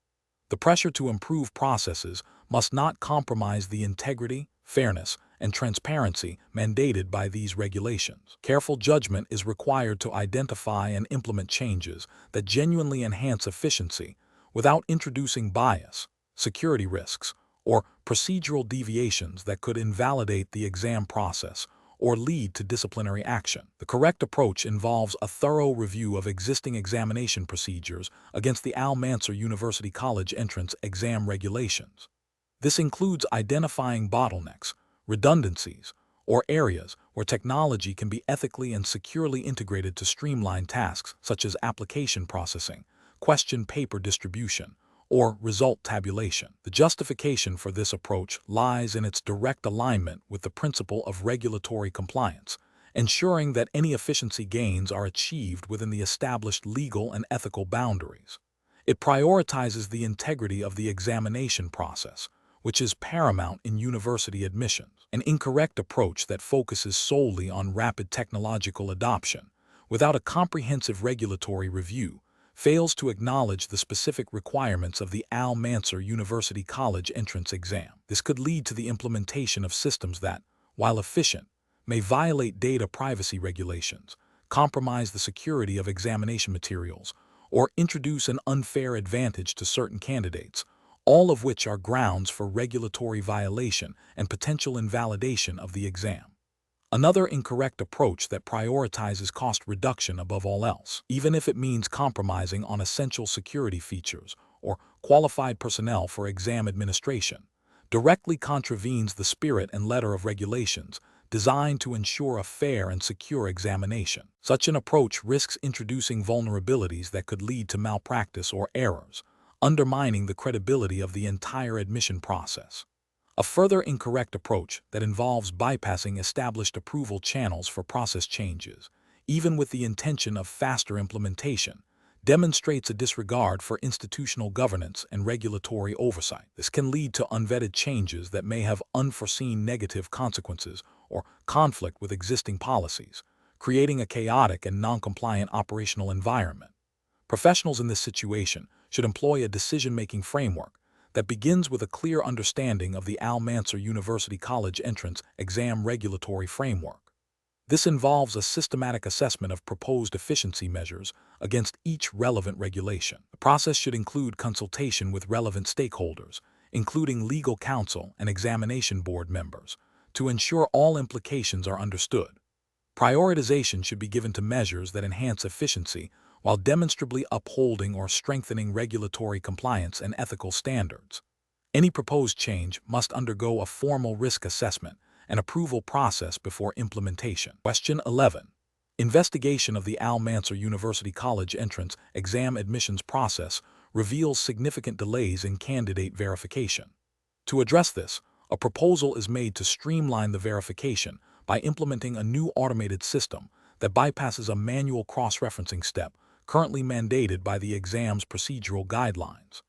The pressure to improve processes must not compromise the integrity, fairness, and transparency mandated by these regulations. Careful judgment is required to identify and implement changes that genuinely enhance efficiency without introducing bias, security risks, or procedural deviations that could invalidate the exam process or lead to disciplinary action. The correct approach involves a thorough review of existing examination procedures against the Mansour University College entrance exam regulations. This includes identifying bottlenecks, redundancies, or areas where technology can be ethically and securely integrated to streamline tasks such as application processing, question paper distribution, or result tabulation. The justification for this approach lies in its direct alignment with the principle of regulatory compliance, ensuring that any efficiency gains are achieved within the established legal and ethical boundaries. It prioritizes the integrity of the examination process, which is paramount in university admissions. An incorrect approach that focuses solely on rapid technological adoption, without a comprehensive regulatory review, fails to acknowledge the specific requirements of the Mansour University College entrance exam. This could lead to the implementation of systems that, while efficient, may violate data privacy regulations, compromise the security of examination materials, or introduce an unfair advantage to certain candidates, all of which are grounds for regulatory violation and potential invalidation of the exam. Another incorrect approach that prioritizes cost reduction above all else, even if it means compromising on essential security features or qualified personnel for exam administration, directly contravenes the spirit and letter of regulations designed to ensure a fair and secure examination. Such an approach risks introducing vulnerabilities that could lead to malpractice or errors, undermining the credibility of the entire admission process. A further incorrect approach that involves bypassing established approval channels for process changes, even with the intention of faster implementation, demonstrates a disregard for institutional governance and regulatory oversight. This can lead to unvetted changes that may have unforeseen negative consequences or conflict with existing policies, creating a chaotic and non-compliant operational environment. Professionals in this situation should employ a decision-making framework that begins with a clear understanding of the Mansour University College entrance exam regulatory framework. This involves a systematic assessment of proposed efficiency measures against each relevant regulation. The process should include consultation with relevant stakeholders, including legal counsel and examination board members, to ensure all implications are understood. Prioritization should be given to measures that enhance efficiency while demonstrably upholding or strengthening regulatory compliance and ethical standards. Any proposed change must undergo a formal risk assessment and approval process before implementation. Question 11. Investigation of the Mansour University College entrance exam admissions process reveals significant delays in candidate verification. To address this, a proposal is made to streamline the verification by implementing a new automated system that bypasses a manual cross-referencing step currently mandated by the exam's procedural guidelines.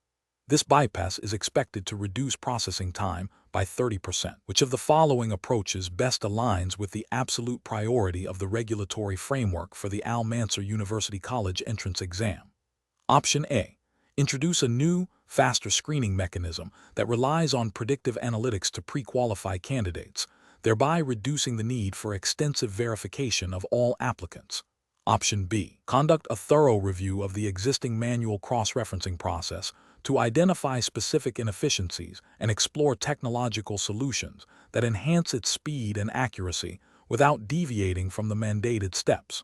This bypass is expected to reduce processing time by 30%. Which of the following approaches best aligns with the absolute priority of the regulatory framework for the Mansour University College entrance exam? Option A. Introduce a new, faster screening mechanism that relies on predictive analytics to pre-qualify candidates, thereby reducing the need for extensive verification of all applicants. Option B. Conduct a thorough review of the existing manual cross-referencing process to identify specific inefficiencies and explore technological solutions that enhance its speed and accuracy without deviating from the mandated steps.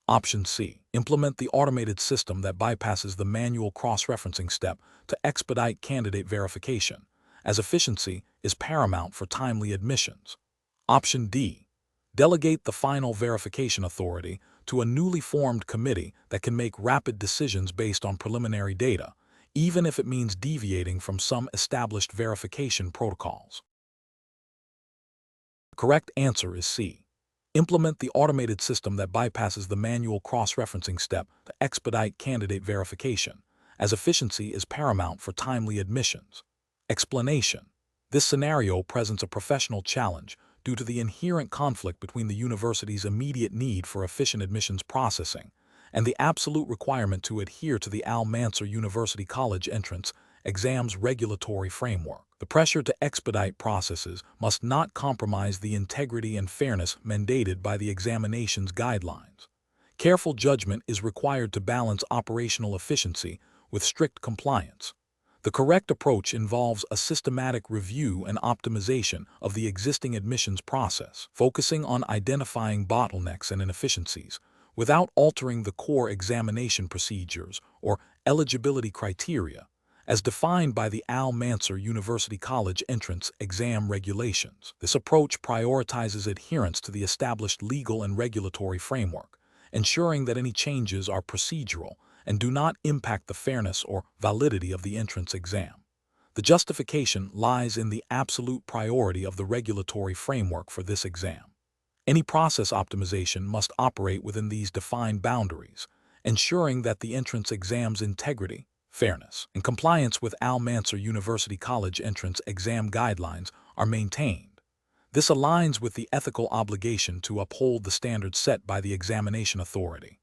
Option C. Implement the automated system that bypasses the manual cross-referencing step to expedite candidate verification, as efficiency is paramount for timely admissions. Option D. Delegate the final verification authority to a newly formed committee that can make rapid decisions based on preliminary data, even if it means deviating from some established verification protocols. The correct answer is C. Implement the automated system that bypasses the manual cross-referencing step to expedite candidate verification, as efficiency is paramount for timely admissions. Explanation. This scenario presents a professional challenge due to the inherent conflict between the university's immediate need for efficient admissions processing and the absolute requirement to adhere to the Mansour University College entrance exam's regulatory framework. The pressure to expedite processes must not compromise the integrity and fairness mandated by the examination's guidelines. Careful judgment is required to balance operational efficiency with strict compliance. The correct approach involves a systematic review and optimization of the existing admissions process, focusing on identifying bottlenecks and inefficiencies, without altering the core examination procedures or eligibility criteria, as defined by the Mansour University College entrance exam regulations. This approach prioritizes adherence to the established legal and regulatory framework, ensuring that any changes are procedural and do not impact the fairness or validity of the entrance exam. The justification lies in the absolute priority of the regulatory framework for this exam. Any process optimization must operate within these defined boundaries, ensuring that the entrance exam's integrity, fairness, and compliance with Mansour University College entrance exam guidelines are maintained. This aligns with the ethical obligation to uphold the standards set by the examination authority.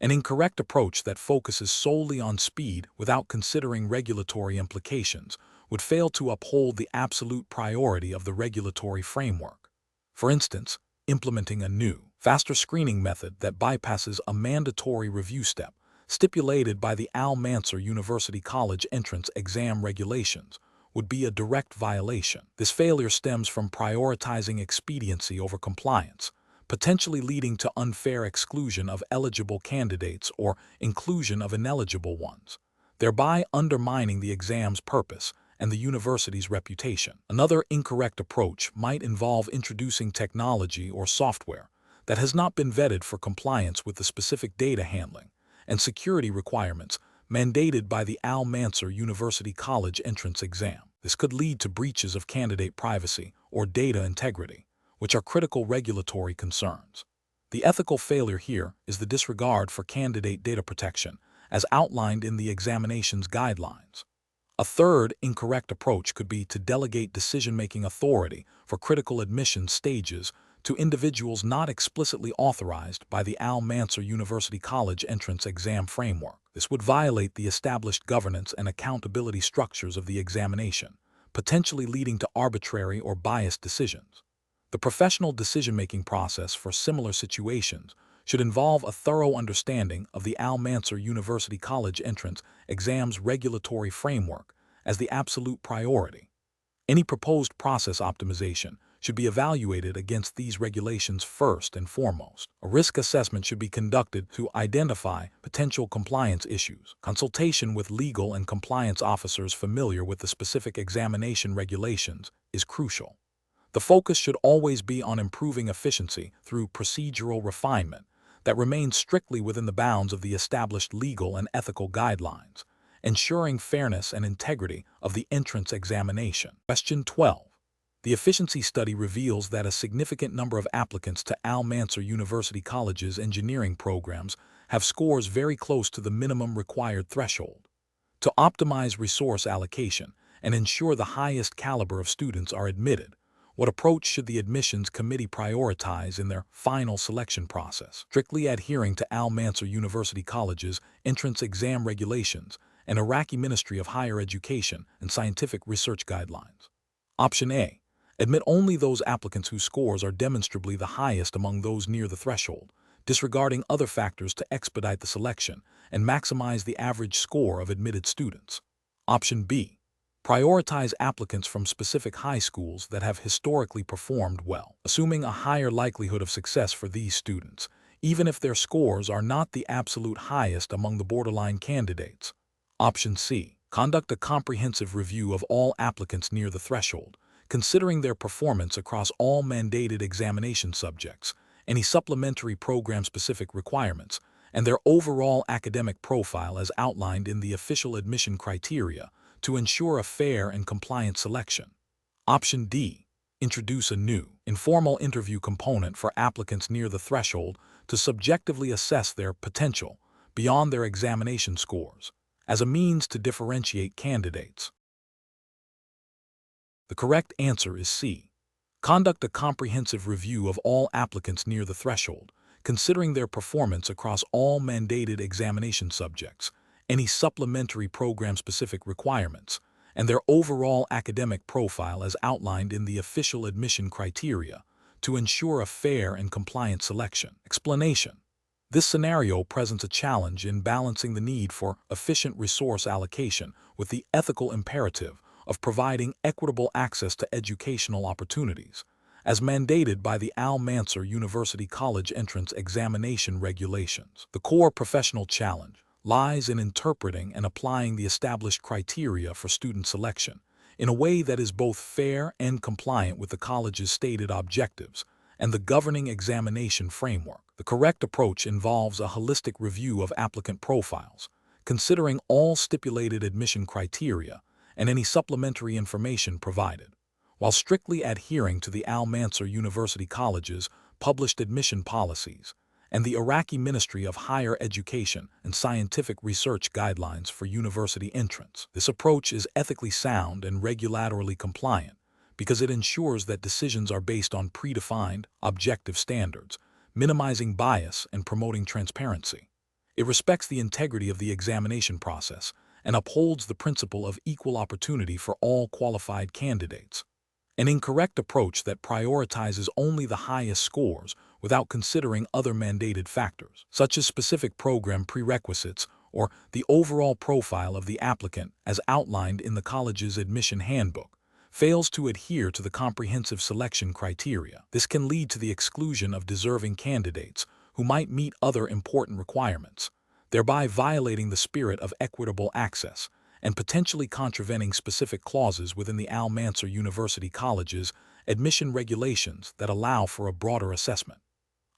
An incorrect approach that focuses solely on speed without considering regulatory implications would fail to uphold the absolute priority of the regulatory framework. For instance, implementing a new, faster screening method that bypasses a mandatory review step stipulated by the Mansour University College entrance exam regulations would be a direct violation. This failure stems from prioritizing expediency over compliance, potentially leading to unfair exclusion of eligible candidates or inclusion of ineligible ones, thereby undermining the exam's purpose and the university's reputation. Another incorrect approach might involve introducing technology or software that has not been vetted for compliance with the specific data handling and security requirements mandated by the Mansour University College entrance exam. This could lead to breaches of candidate privacy or data integrity, which are critical regulatory concerns. The ethical failure here is the disregard for candidate data protection, as outlined in the examination's guidelines. A third incorrect approach could be to delegate decision-making authority for critical admission stages to individuals not explicitly authorized by the Mansour University College entrance exam framework. This would violate the established governance and accountability structures of the examination, potentially leading to arbitrary or biased decisions. The professional decision-making process for similar situations should involve a thorough understanding of the Mansour University College entrance exam's regulatory framework as the absolute priority. Any proposed process optimization should be evaluated against these regulations first and foremost. A risk assessment should be conducted to identify potential compliance issues. Consultation with legal and compliance officers familiar with the specific examination regulations is crucial. The focus should always be on improving efficiency through procedural refinement that remains strictly within the bounds of the established legal and ethical guidelines, ensuring fairness and integrity of the entrance examination. Question 12. The efficiency study reveals that a significant number of applicants to Mansour University College's engineering programs have scores very close to the minimum required threshold. To optimize resource allocation and ensure the highest caliber of students are admitted, what approach should the admissions committee prioritize in their final selection process? Strictly adhering to Mansour University College's entrance exam regulations and Iraqi Ministry of Higher Education and Scientific Research guidelines. Option A. Admit only those applicants whose scores are demonstrably the highest among those near the threshold, disregarding other factors to expedite the selection and maximize the average score of admitted students. Option B. Prioritize applicants from specific high schools that have historically performed well, assuming a higher likelihood of success for these students, even if their scores are not the absolute highest among the borderline candidates. Option C. Conduct a comprehensive review of all applicants near the threshold, considering their performance across all mandated examination subjects, any supplementary program-specific requirements, and their overall academic profile as outlined in the official admission criteria to ensure a fair and compliant selection. Option D. Introduce a new, informal interview component for applicants near the threshold to subjectively assess their potential beyond their examination scores, as a means to differentiate candidates. The correct answer is C. Conduct a comprehensive review of all applicants near the threshold, considering their performance across all mandated examination subjects, any supplementary program-specific requirements, and their overall academic profile as outlined in the official admission criteria to ensure a fair and compliant selection. Explanation. This scenario presents a challenge in balancing the need for efficient resource allocation with the ethical imperative of providing equitable access to educational opportunities, as mandated by the Mansour University College entrance examination regulations. The core professional challenge lies in interpreting and applying the established criteria for student selection in a way that is both fair and compliant with the college's stated objectives and the governing examination framework. The correct approach involves a holistic review of applicant profiles, considering all stipulated admission criteria and any supplementary information provided, while strictly adhering to the Mansour University College's published admission policies and the Iraqi Ministry of Higher Education and Scientific Research guidelines for university entrance. This approach is ethically sound and regulatorily compliant because it ensures that decisions are based on predefined, objective standards, minimizing bias and promoting transparency. It respects the integrity of the examination process and upholds the principle of equal opportunity for all qualified candidates. An incorrect approach that prioritizes only the highest scores without considering other mandated factors, such as specific program prerequisites or the overall profile of the applicant as outlined in the college's admission handbook, fails to adhere to the comprehensive selection criteria. This can lead to the exclusion of deserving candidates who might meet other important requirements, thereby violating the spirit of equitable access and potentially contravening specific clauses within the Mansour University College's admission regulations that allow for a broader assessment.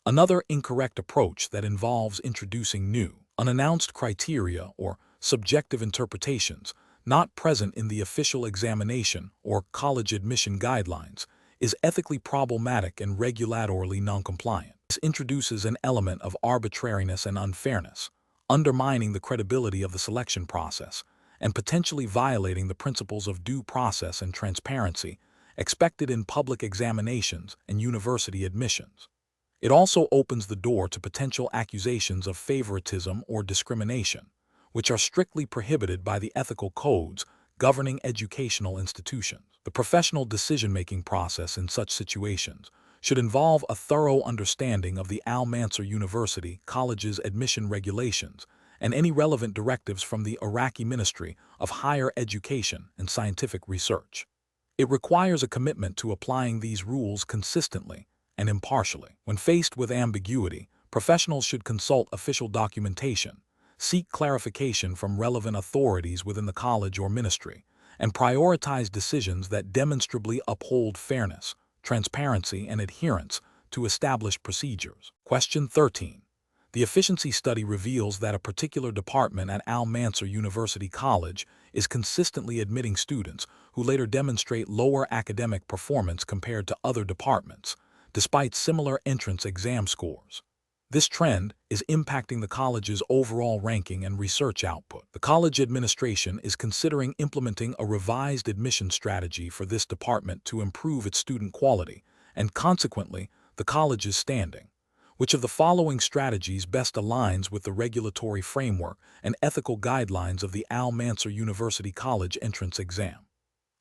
Another incorrect approach that involves introducing new, unannounced criteria or subjective interpretations not present in the official examination or college admission guidelines is ethically problematic and regulatorily non-compliant. This introduces an element of arbitrariness and unfairness, undermining the credibility of the selection process and potentially violating the principles of due process and transparency expected in public examinations and university admissions. It also opens the door to potential accusations of favoritism or discrimination, which are strictly prohibited by the ethical codes governing educational institutions. The professional decision-making process in such situations should involve a thorough understanding of the Mansour University College's admission regulations and any relevant directives from the Iraqi Ministry of Higher Education and Scientific Research. It requires a commitment to applying these rules consistently and impartially. When faced with ambiguity, professionals should consult official documentation, seek clarification from relevant authorities within the college or ministry, and prioritize decisions that demonstrably uphold fairness, transparency, and adherence to established procedures. Question 13. The efficiency study reveals that a particular department at Mansour University College is consistently admitting students who later demonstrate lower academic performance compared to other departments, despite similar entrance exam scores. This trend is impacting the college's overall ranking and research output. The college administration is considering implementing a revised admission strategy for this department to improve its student quality and, consequently, the college's standing. Which of the following strategies best aligns with the regulatory framework and ethical guidelines of the Mansour University College entrance exam?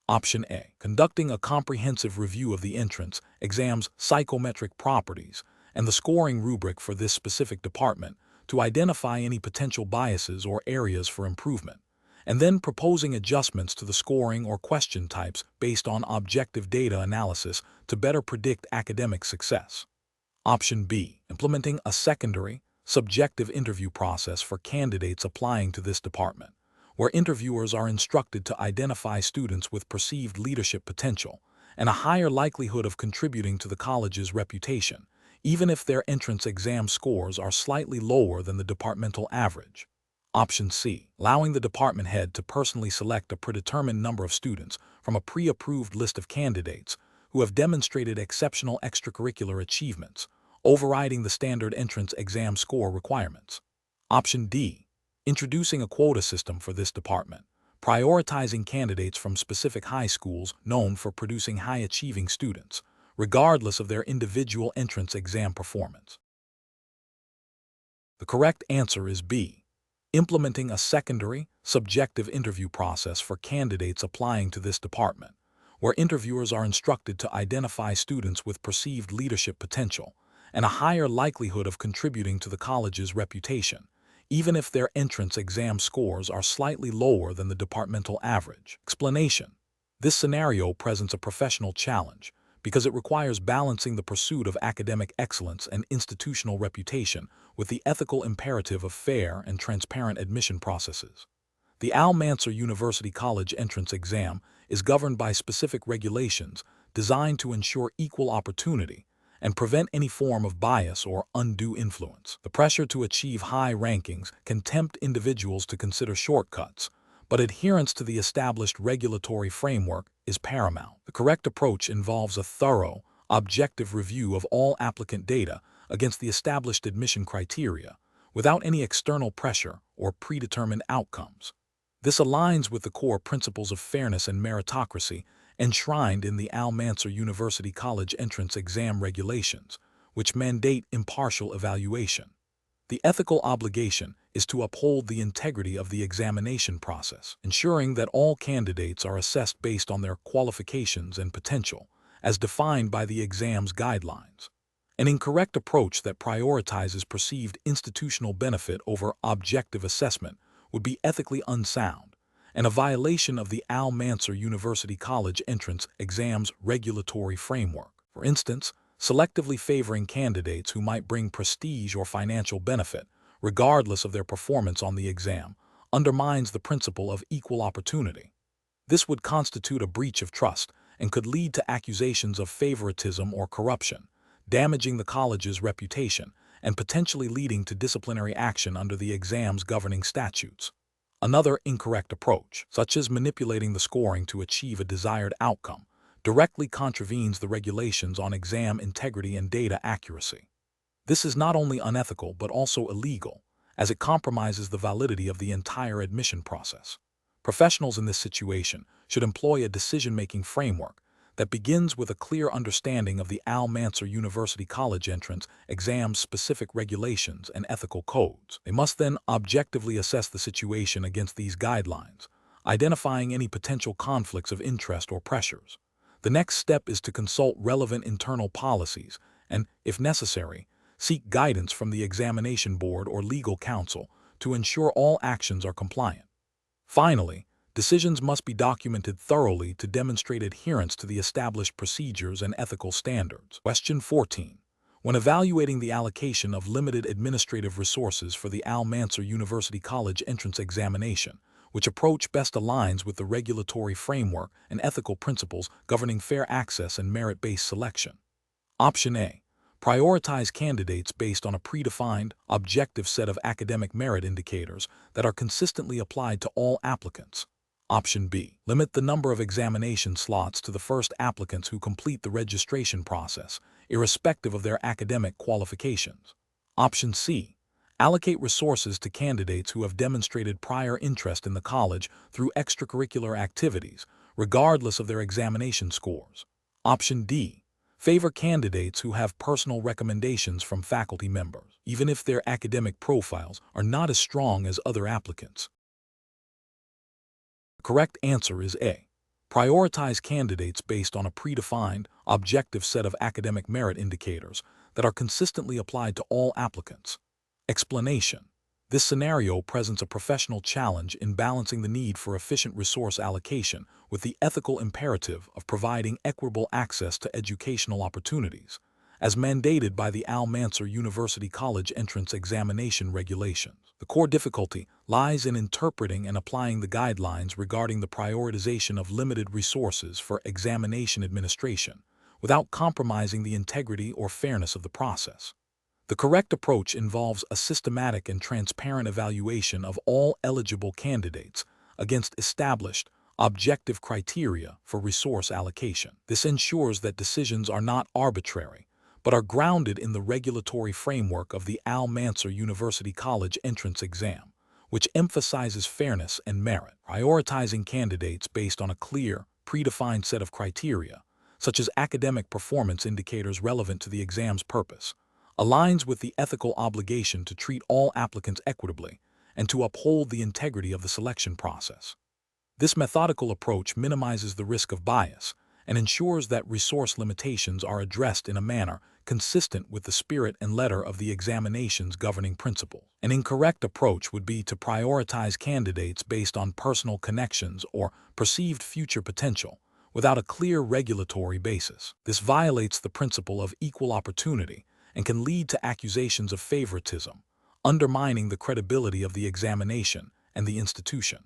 Option A. Conducting a comprehensive review of the entrance exam's psychometric properties and the scoring rubric for this specific department to identify any potential biases or areas for improvement, and then proposing adjustments to the scoring or question types based on objective data analysis to better predict academic success. Option B. Implementing a secondary, subjective interview process for candidates applying to this department, where interviewers are instructed to identify students with perceived leadership potential and a higher likelihood of contributing to the college's reputation, even if their entrance exam scores are slightly lower than the departmental average. Option C. Allowing the department head to personally select a predetermined number of students from a pre-approved list of candidates who have demonstrated exceptional extracurricular achievements, overriding the standard entrance exam score requirements. Option D. Introducing a quota system for this department, prioritizing candidates from specific high schools known for producing high-achieving students, regardless of their individual entrance exam performance. The correct answer is B. Implementing a secondary, subjective interview process for candidates applying to this department, where interviewers are instructed to identify students with perceived leadership potential and a higher likelihood of contributing to the college's reputation, even if their entrance exam scores are slightly lower than the departmental average. Explanation: this scenario presents a professional challenge because it requires balancing the pursuit of academic excellence and institutional reputation with the ethical imperative of fair and transparent admission processes. The Mansour University College entrance exam is governed by specific regulations designed to ensure equal opportunity and prevent any form of bias or undue influence. The pressure to achieve high rankings can tempt individuals to consider shortcuts, but adherence to the established regulatory framework is paramount. The correct approach involves a thorough, objective review of all applicant data against the established admission criteria, without any external pressure or predetermined outcomes. This aligns with the core principles of fairness and meritocracy enshrined in the Mansour University College entrance exam regulations, which mandate impartial evaluation. The ethical obligation is to uphold the integrity of the examination process, ensuring that all candidates are assessed based on their qualifications and potential, as defined by the exam's guidelines. An incorrect approach that prioritizes perceived institutional benefit over objective assessment would be ethically unsound and a violation of the Mansour University College entrance exam's regulatory framework. For instance, selectively favoring candidates who might bring prestige or financial benefit, regardless of their performance on the exam, undermines the principle of equal opportunity. This would constitute a breach of trust and could lead to accusations of favoritism or corruption, damaging the college's reputation and potentially leading to disciplinary action under the exam's governing statutes. Another incorrect approach, such as manipulating the scoring to achieve a desired outcome, directly contravenes the regulations on exam integrity and data accuracy. This is not only unethical but also illegal, as it compromises the validity of the entire admission process. Professionals in this situation should employ a decision-making framework that begins with a clear understanding of the Mansour University College entrance exam's specific regulations and ethical codes. They must then objectively assess the situation against these guidelines, identifying any potential conflicts of interest or pressures. The next step is to consult relevant internal policies and, if necessary, seek guidance from the examination board or legal counsel to ensure all actions are compliant. Finally, decisions must be documented thoroughly to demonstrate adherence to the established procedures and ethical standards. Question 14. When evaluating the allocation of limited administrative resources for the Mansour University College entrance examination, which approach best aligns with the regulatory framework and ethical principles governing fair access and merit-based selection? Option A. Prioritize candidates based on a predefined, objective set of academic merit indicators that are consistently applied to all applicants. Option B. Limit the number of examination slots to the first applicants who complete the registration process, irrespective of their academic qualifications. Option C. Allocate resources to candidates who have demonstrated prior interest in the college through extracurricular activities, regardless of their examination scores. Option D. Favor candidates who have personal recommendations from faculty members, even if their academic profiles are not as strong as other applicants. The correct answer is A. Prioritize candidates based on a predefined, objective set of academic merit indicators that are consistently applied to all applicants. Explanation. This scenario presents a professional challenge in balancing the need for efficient resource allocation with the ethical imperative of providing equitable access to educational opportunities, as mandated by the Mansour University College entrance examination regulations. The core difficulty lies in interpreting and applying the guidelines regarding the prioritization of limited resources for examination administration without compromising the integrity or fairness of the process. The correct approach involves a systematic and transparent evaluation of all eligible candidates against established, objective criteria for resource allocation. This ensures that decisions are not arbitrary, but are grounded in the regulatory framework of the Mansour University College entrance exam, which emphasizes fairness and merit. Prioritizing candidates based on a clear, predefined set of criteria, such as academic performance indicators relevant to the exam's purpose, aligns with the ethical obligation to treat all applicants equitably and to uphold the integrity of the selection process. This methodical approach minimizes the risk of bias and ensures that resource limitations are addressed in a manner consistent with the spirit and letter of the examination's governing principles. An incorrect approach would be to prioritize candidates based on personal connections or perceived future potential without a clear regulatory basis. This violates the principle of equal opportunity and can lead to accusations of favoritism, undermining the credibility of the examination and the institution.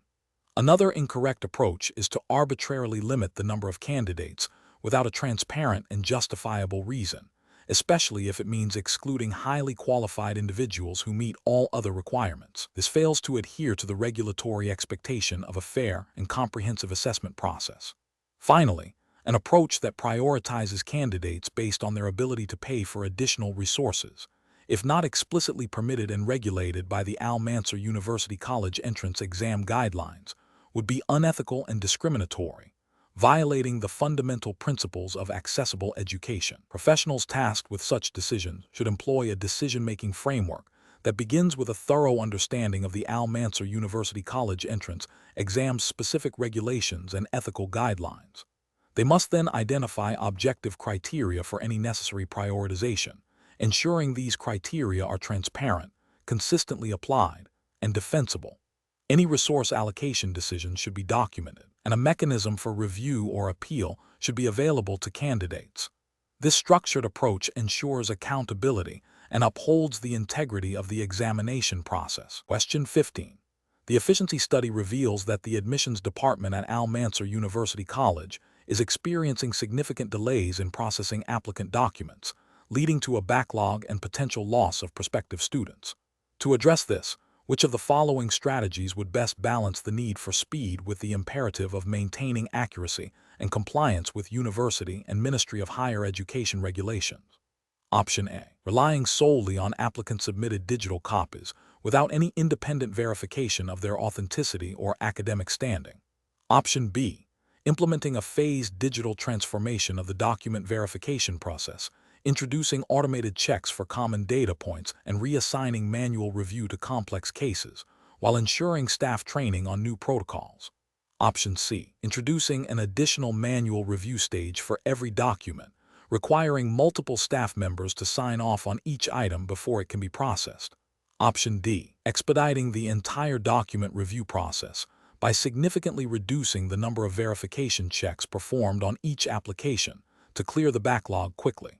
Another incorrect approach is to arbitrarily limit the number of candidates without a transparent and justifiable reason, especially if it means excluding highly qualified individuals who meet all other requirements. This fails to adhere to the regulatory expectation of a fair and comprehensive assessment process. Finally, an approach that prioritizes candidates based on their ability to pay for additional resources, if not explicitly permitted and regulated by the Mansour University College entrance exam guidelines, would be unethical and discriminatory, violating the fundamental principles of accessible education. Professionals tasked with such decisions should employ a decision-making framework that begins with a thorough understanding of the Mansour University College entrance exam's specific regulations and ethical guidelines. They must then identify objective criteria for any necessary prioritization, ensuring these criteria are transparent, consistently applied, and defensible. Any resource allocation decision should be documented, and a mechanism for review or appeal should be available to candidates. This structured approach ensures accountability and upholds the integrity of the examination process. Question 15. The efficiency study reveals that the admissions department at Mansour University College is experiencing significant delays in processing applicant documents, leading to a backlog and potential loss of prospective students. To address this, which of the following strategies would best balance the need for speed with the imperative of maintaining accuracy and compliance with university and Ministry of Higher Education regulations? Option A. Relying solely on applicant-submitted digital copies without any independent verification of their authenticity or academic standing. Option B. Implementing a phased digital transformation of the document verification process, introducing automated checks for common data points and reassigning manual review to complex cases, while ensuring staff training on new protocols. Option C. Introducing an additional manual review stage for every document, requiring multiple staff members to sign off on each item before it can be processed. Option D. Expediting the entire document review process by significantly reducing the number of verification checks performed on each application to clear the backlog quickly.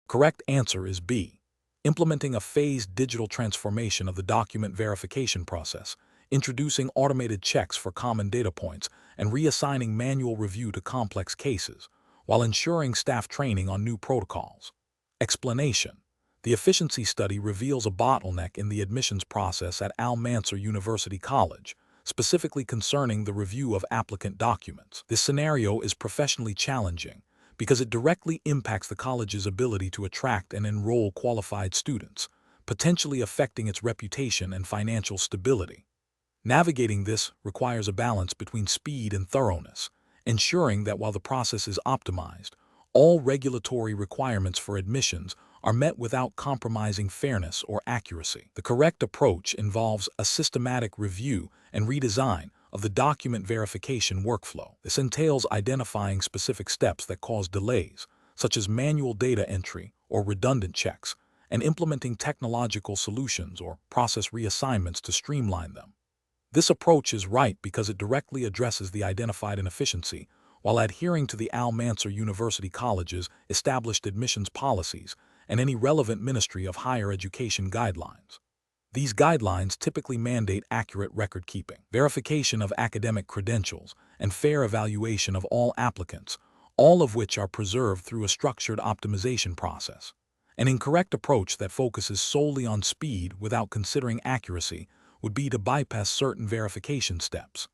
Correct answer is B. Implementing a phased digital transformation of the document verification process, introducing automated checks for common data points, and reassigning manual review to complex cases, while ensuring staff training on new protocols. Explanation. The efficiency study reveals a bottleneck in the admissions process at Mansour University College, specifically concerning the review of applicant documents. This scenario is professionally challenging because it directly impacts the college's ability to attract and enroll qualified students, potentially affecting its reputation and financial stability. Navigating this requires a balance between speed and thoroughness, ensuring that while the process is optimized, all regulatory requirements for admissions are met without compromising fairness or accuracy. The correct approach involves a systematic review and redesign of the document verification workflow. This entails identifying specific steps that cause delays, such as manual data entry or redundant checks, and implementing technological solutions or process reassignments to streamline them. This approach is right because it directly addresses the identified inefficiency while adhering to the Mansour University College's established admissions policies and any relevant Ministry of Higher Education guidelines. These guidelines typically mandate accurate record-keeping, verification of academic credentials, and fair evaluation of all applicants, all of which are preserved through a structured optimization process. An incorrect approach that focuses solely on speed without considering accuracy would be to bypass certain verification steps.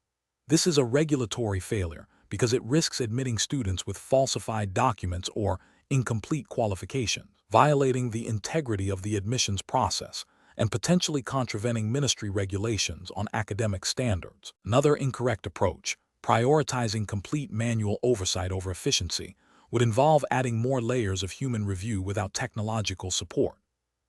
This is a regulatory failure because it risks admitting students with falsified documents or incomplete qualifications, violating the integrity of the admissions process, and potentially contravening ministry regulations on academic standards. Another incorrect approach, prioritizing complete manual oversight over efficiency, would involve adding more layers of human review without technological support.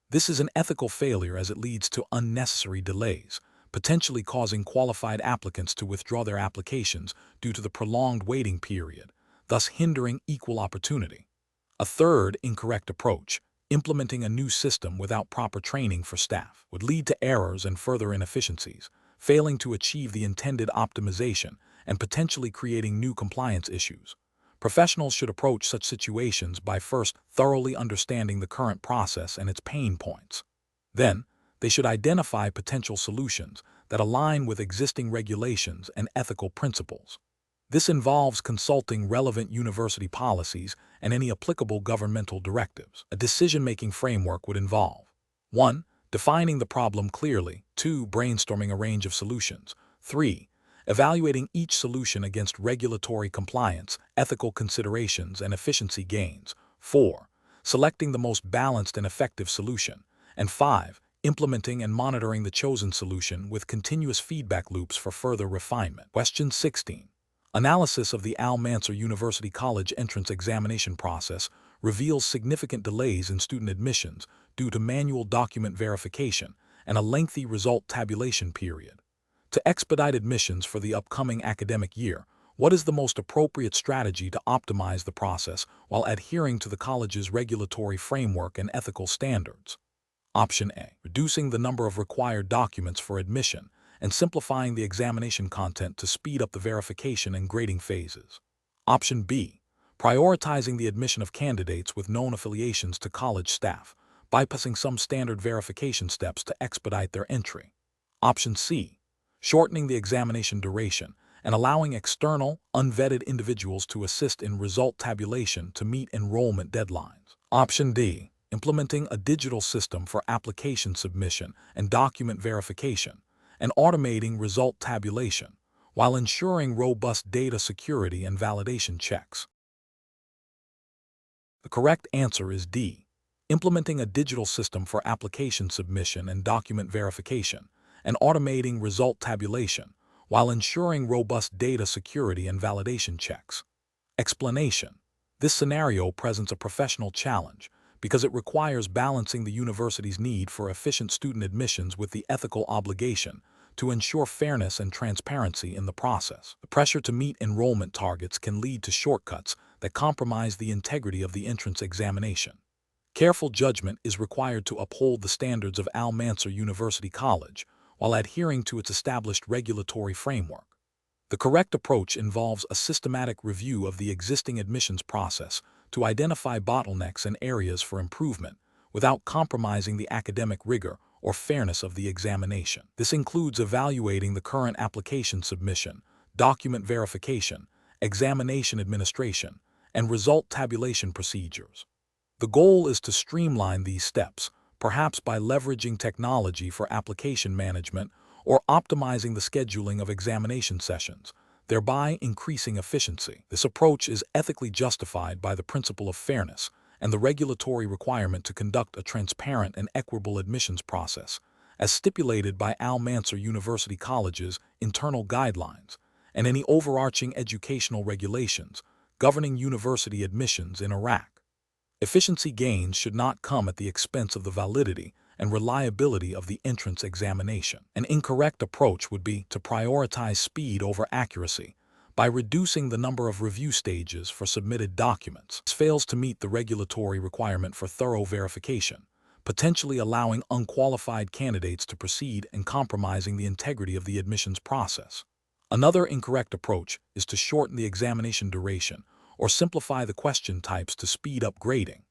This is an ethical failure as it leads to unnecessary delays, potentially causing qualified applicants to withdraw their applications due to the prolonged waiting period, thus hindering equal opportunity. A third incorrect approach, implementing a new system without proper training for staff, would lead to errors and further inefficiencies, failing to achieve the intended optimization and potentially creating new compliance issues. Professionals should approach such situations by first thoroughly understanding the current process and its pain points. Then, they should identify potential solutions that align with existing regulations and ethical principles. This involves consulting relevant university policies and any applicable governmental directives. A decision-making framework would involve 1. Defining the problem clearly, 2. Brainstorming a range of solutions, 3. Evaluating each solution against regulatory compliance, ethical considerations, and efficiency gains, 4. Selecting the most balanced and effective solution, and 5. Implementing and monitoring the chosen solution with continuous feedback loops for further refinement. Question 16. Analysis of the Mansour University College entrance examination process reveals significant delays in student admissions due to manual document verification and a lengthy result tabulation period. To expedite admissions for the upcoming academic year, what is the most appropriate strategy to optimize the process while adhering to the college's regulatory framework and ethical standards? Option A. Reducing the number of required documents for admission and simplifying the examination content to speed up the verification and grading phases. Option B. Prioritizing the admission of candidates with known affiliations to college staff, bypassing some standard verification steps to expedite their entry. Option C. Shortening the examination duration and allowing external, unvetted individuals to assist in result tabulation to meet enrollment deadlines. Option D. Implementing a digital system for application submission and document verification, and automating result tabulation, while ensuring robust data security and validation checks. The correct answer is D. Implementing a digital system for application submission and document verification, and automating result tabulation, while ensuring robust data security and validation checks. Explanation. This scenario presents a professional challenge because it requires balancing the university's need for efficient student admissions with the ethical obligation to ensure fairness and transparency in the process. The pressure to meet enrollment targets can lead to shortcuts that compromise the integrity of the entrance examination. Careful judgment is required to uphold the standards of Mansour University College while adhering to its established regulatory framework. The correct approach involves a systematic review of the existing admissions process to identify bottlenecks and areas for improvement without compromising the academic rigor or fairness of the examination. This includes evaluating the current application submission, document verification, examination administration, and result tabulation procedures. The goal is to streamline these steps, perhaps by leveraging technology for application management or optimizing the scheduling of examination sessions, thereby increasing efficiency. This approach is ethically justified by the principle of fairness and the regulatory requirement to conduct a transparent and equitable admissions process, as stipulated by Mansour University College's internal guidelines and any overarching educational regulations governing university admissions in Iraq. Efficiency gains should not come at the expense of the validity and reliability of the entrance examination. An incorrect approach would be to prioritize speed over accuracy by reducing the number of review stages for submitted documents. This fails to meet the regulatory requirement for thorough verification, potentially allowing unqualified candidates to proceed and compromising the integrity of the admissions process. Another incorrect approach is to shorten the examination duration or simplify the question types to speed up grading.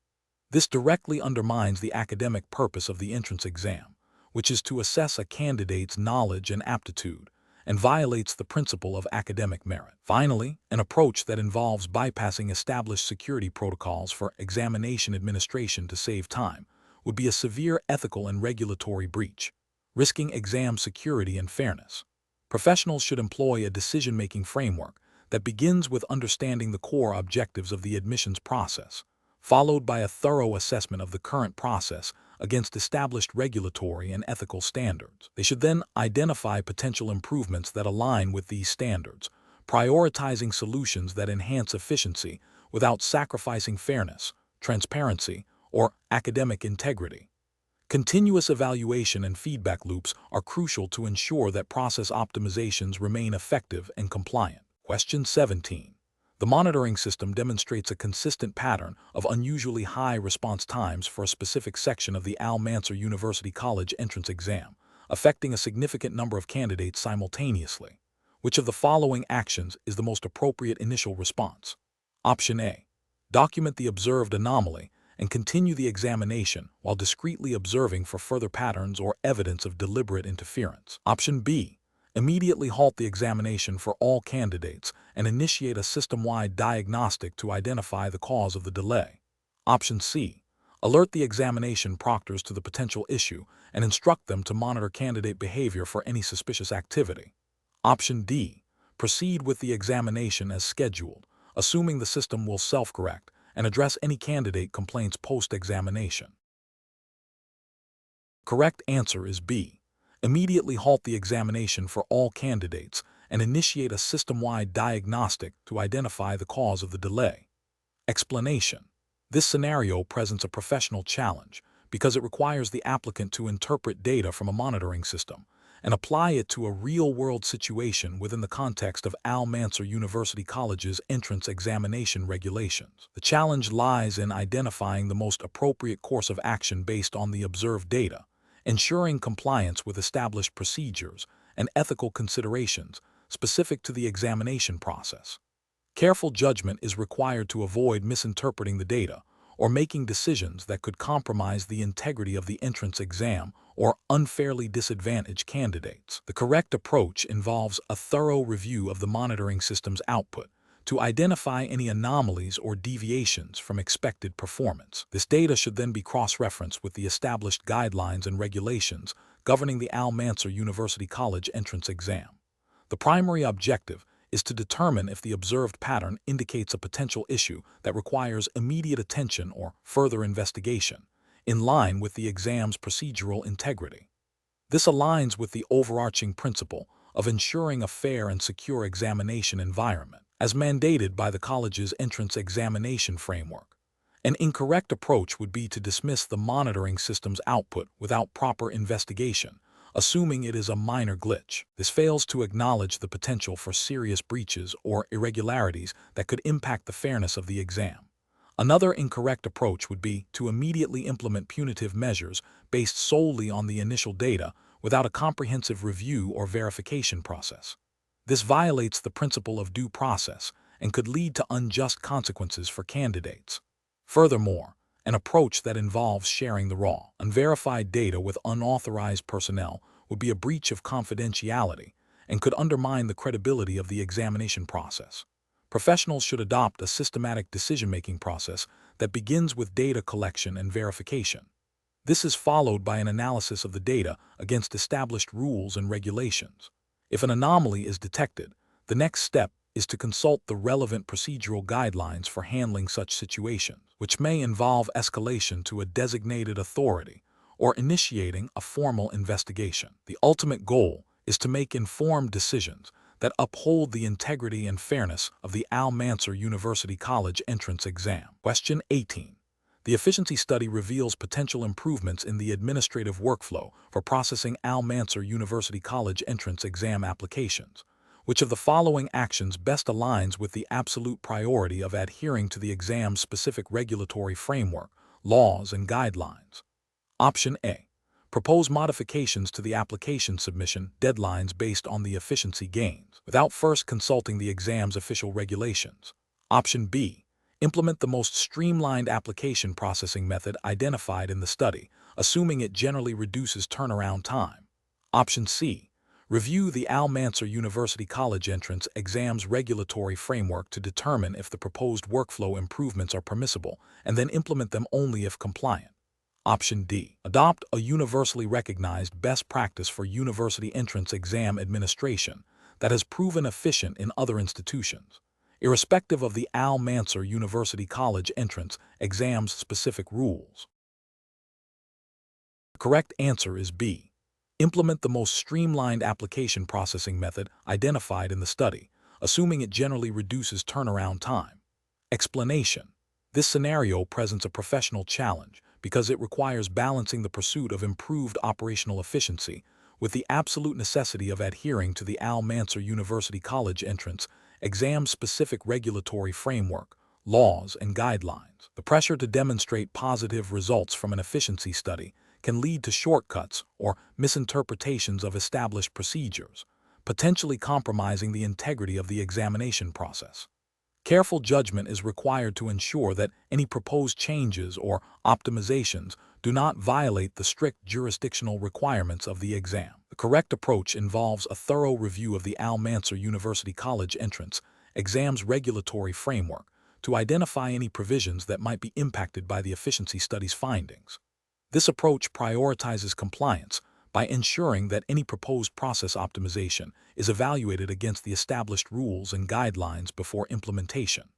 This directly undermines the academic purpose of the entrance exam, which is to assess a candidate's knowledge and aptitude, and violates the principle of academic merit. Finally, an approach that involves bypassing established security protocols for examination administration to save time would be a severe ethical and regulatory breach, risking exam security and fairness. Professionals should employ a decision-making framework that begins with understanding the core objectives of the admissions process, followed by a thorough assessment of the current process against established regulatory and ethical standards. They should then identify potential improvements that align with these standards, prioritizing solutions that enhance efficiency without sacrificing fairness, transparency, or academic integrity. Continuous evaluation and feedback loops are crucial to ensure that process optimizations remain effective and compliant. Question 17. The monitoring system demonstrates a consistent pattern of unusually high response times for a specific section of the Mansour University College entrance exam, affecting a significant number of candidates simultaneously. Which of the following actions is the most appropriate initial response? Option A. Document the observed anomaly and continue the examination while discreetly observing for further patterns or evidence of deliberate interference. Option B. Immediately halt the examination for all candidates and initiate a system-wide diagnostic to identify the cause of the delay. Option C. Alert the examination proctors to the potential issue and instruct them to monitor candidate behavior for any suspicious activity. Option D. Proceed with the examination as scheduled, assuming the system will self-correct and address any candidate complaints post-examination. Correct answer is B. Immediately halt the examination for all candidates and initiate a system-wide diagnostic to identify the cause of the delay. Explanation. This scenario presents a professional challenge because it requires the applicant to interpret data from a monitoring system and apply it to a real-world situation within the context of Mansour University College's entrance examination regulations. The challenge lies in identifying the most appropriate course of action based on the observed data, ensuring compliance with established procedures and ethical considerations specific to the examination process. Careful judgment is required to avoid misinterpreting the data or making decisions that could compromise the integrity of the entrance exam or unfairly disadvantage candidates. The correct approach involves a thorough review of the monitoring system's output to identify any anomalies or deviations from expected performance. This data should then be cross-referenced with the established guidelines and regulations governing the Mansour University College entrance exam. The primary objective is to determine if the observed pattern indicates a potential issue that requires immediate attention or further investigation, in line with the exam's procedural integrity. This aligns with the overarching principle of ensuring a fair and secure examination environment, as mandated by the college's entrance examination framework. An incorrect approach would be to dismiss the monitoring system's output without proper investigation, assuming it is a minor glitch. This fails to acknowledge the potential for serious breaches or irregularities that could impact the fairness of the exam. Another incorrect approach would be to immediately implement punitive measures based solely on the initial data without a comprehensive review or verification process. This violates the principle of due process and could lead to unjust consequences for candidates. Furthermore, an approach that involves sharing the raw, unverified data with unauthorized personnel would be a breach of confidentiality and could undermine the credibility of the examination process. Professionals should adopt a systematic decision-making process that begins with data collection and verification. This is followed by an analysis of the data against established rules and regulations. If an anomaly is detected, The next step is to consult the relevant procedural guidelines for handling such situations, which may involve escalation to a designated authority or initiating a formal investigation. The ultimate goal is to make informed decisions that uphold the integrity and fairness of the Mansour University College entrance exam. Question 18. The efficiency study reveals potential improvements in the administrative workflow for processing Mansour University College entrance exam applications. Which of the following actions best aligns with the absolute priority of adhering to the exam's specific regulatory framework, laws, and guidelines? Option A. Propose modifications to the application submission deadlines based on the efficiency gains, without first consulting the exam's official regulations. Option B. Implement the most streamlined application processing method identified in the study, assuming it generally reduces turnaround time. Option C. Review the Mansour University College entrance exam's regulatory framework to determine if the proposed workflow improvements are permissible, and then implement them only if compliant. Option D. Adopt a universally recognized best practice for university entrance exam administration that has proven efficient in other institutions, irrespective of the Mansour University College entrance exam's specific rules. The correct answer is B. Implement the most streamlined application processing method identified in the study, assuming it generally reduces turnaround time. Explanation. This scenario presents a professional challenge because it requires balancing the pursuit of improved operational efficiency with the absolute necessity of adhering to the Mansour University College entrance exam-specific regulatory framework, laws, and guidelines. The pressure to demonstrate positive results from an efficiency study can lead to shortcuts or misinterpretations of established procedures, potentially compromising the integrity of the examination process. Careful judgment is required to ensure that any proposed changes or optimizations do not violate the strict jurisdictional requirements of the exam. The correct approach involves a thorough review of the Mansour University College entrance exam's regulatory framework to identify any provisions that might be impacted by the efficiency study's findings. This approach prioritizes compliance by ensuring that any proposed process optimization is evaluated against the established rules and guidelines before implementation.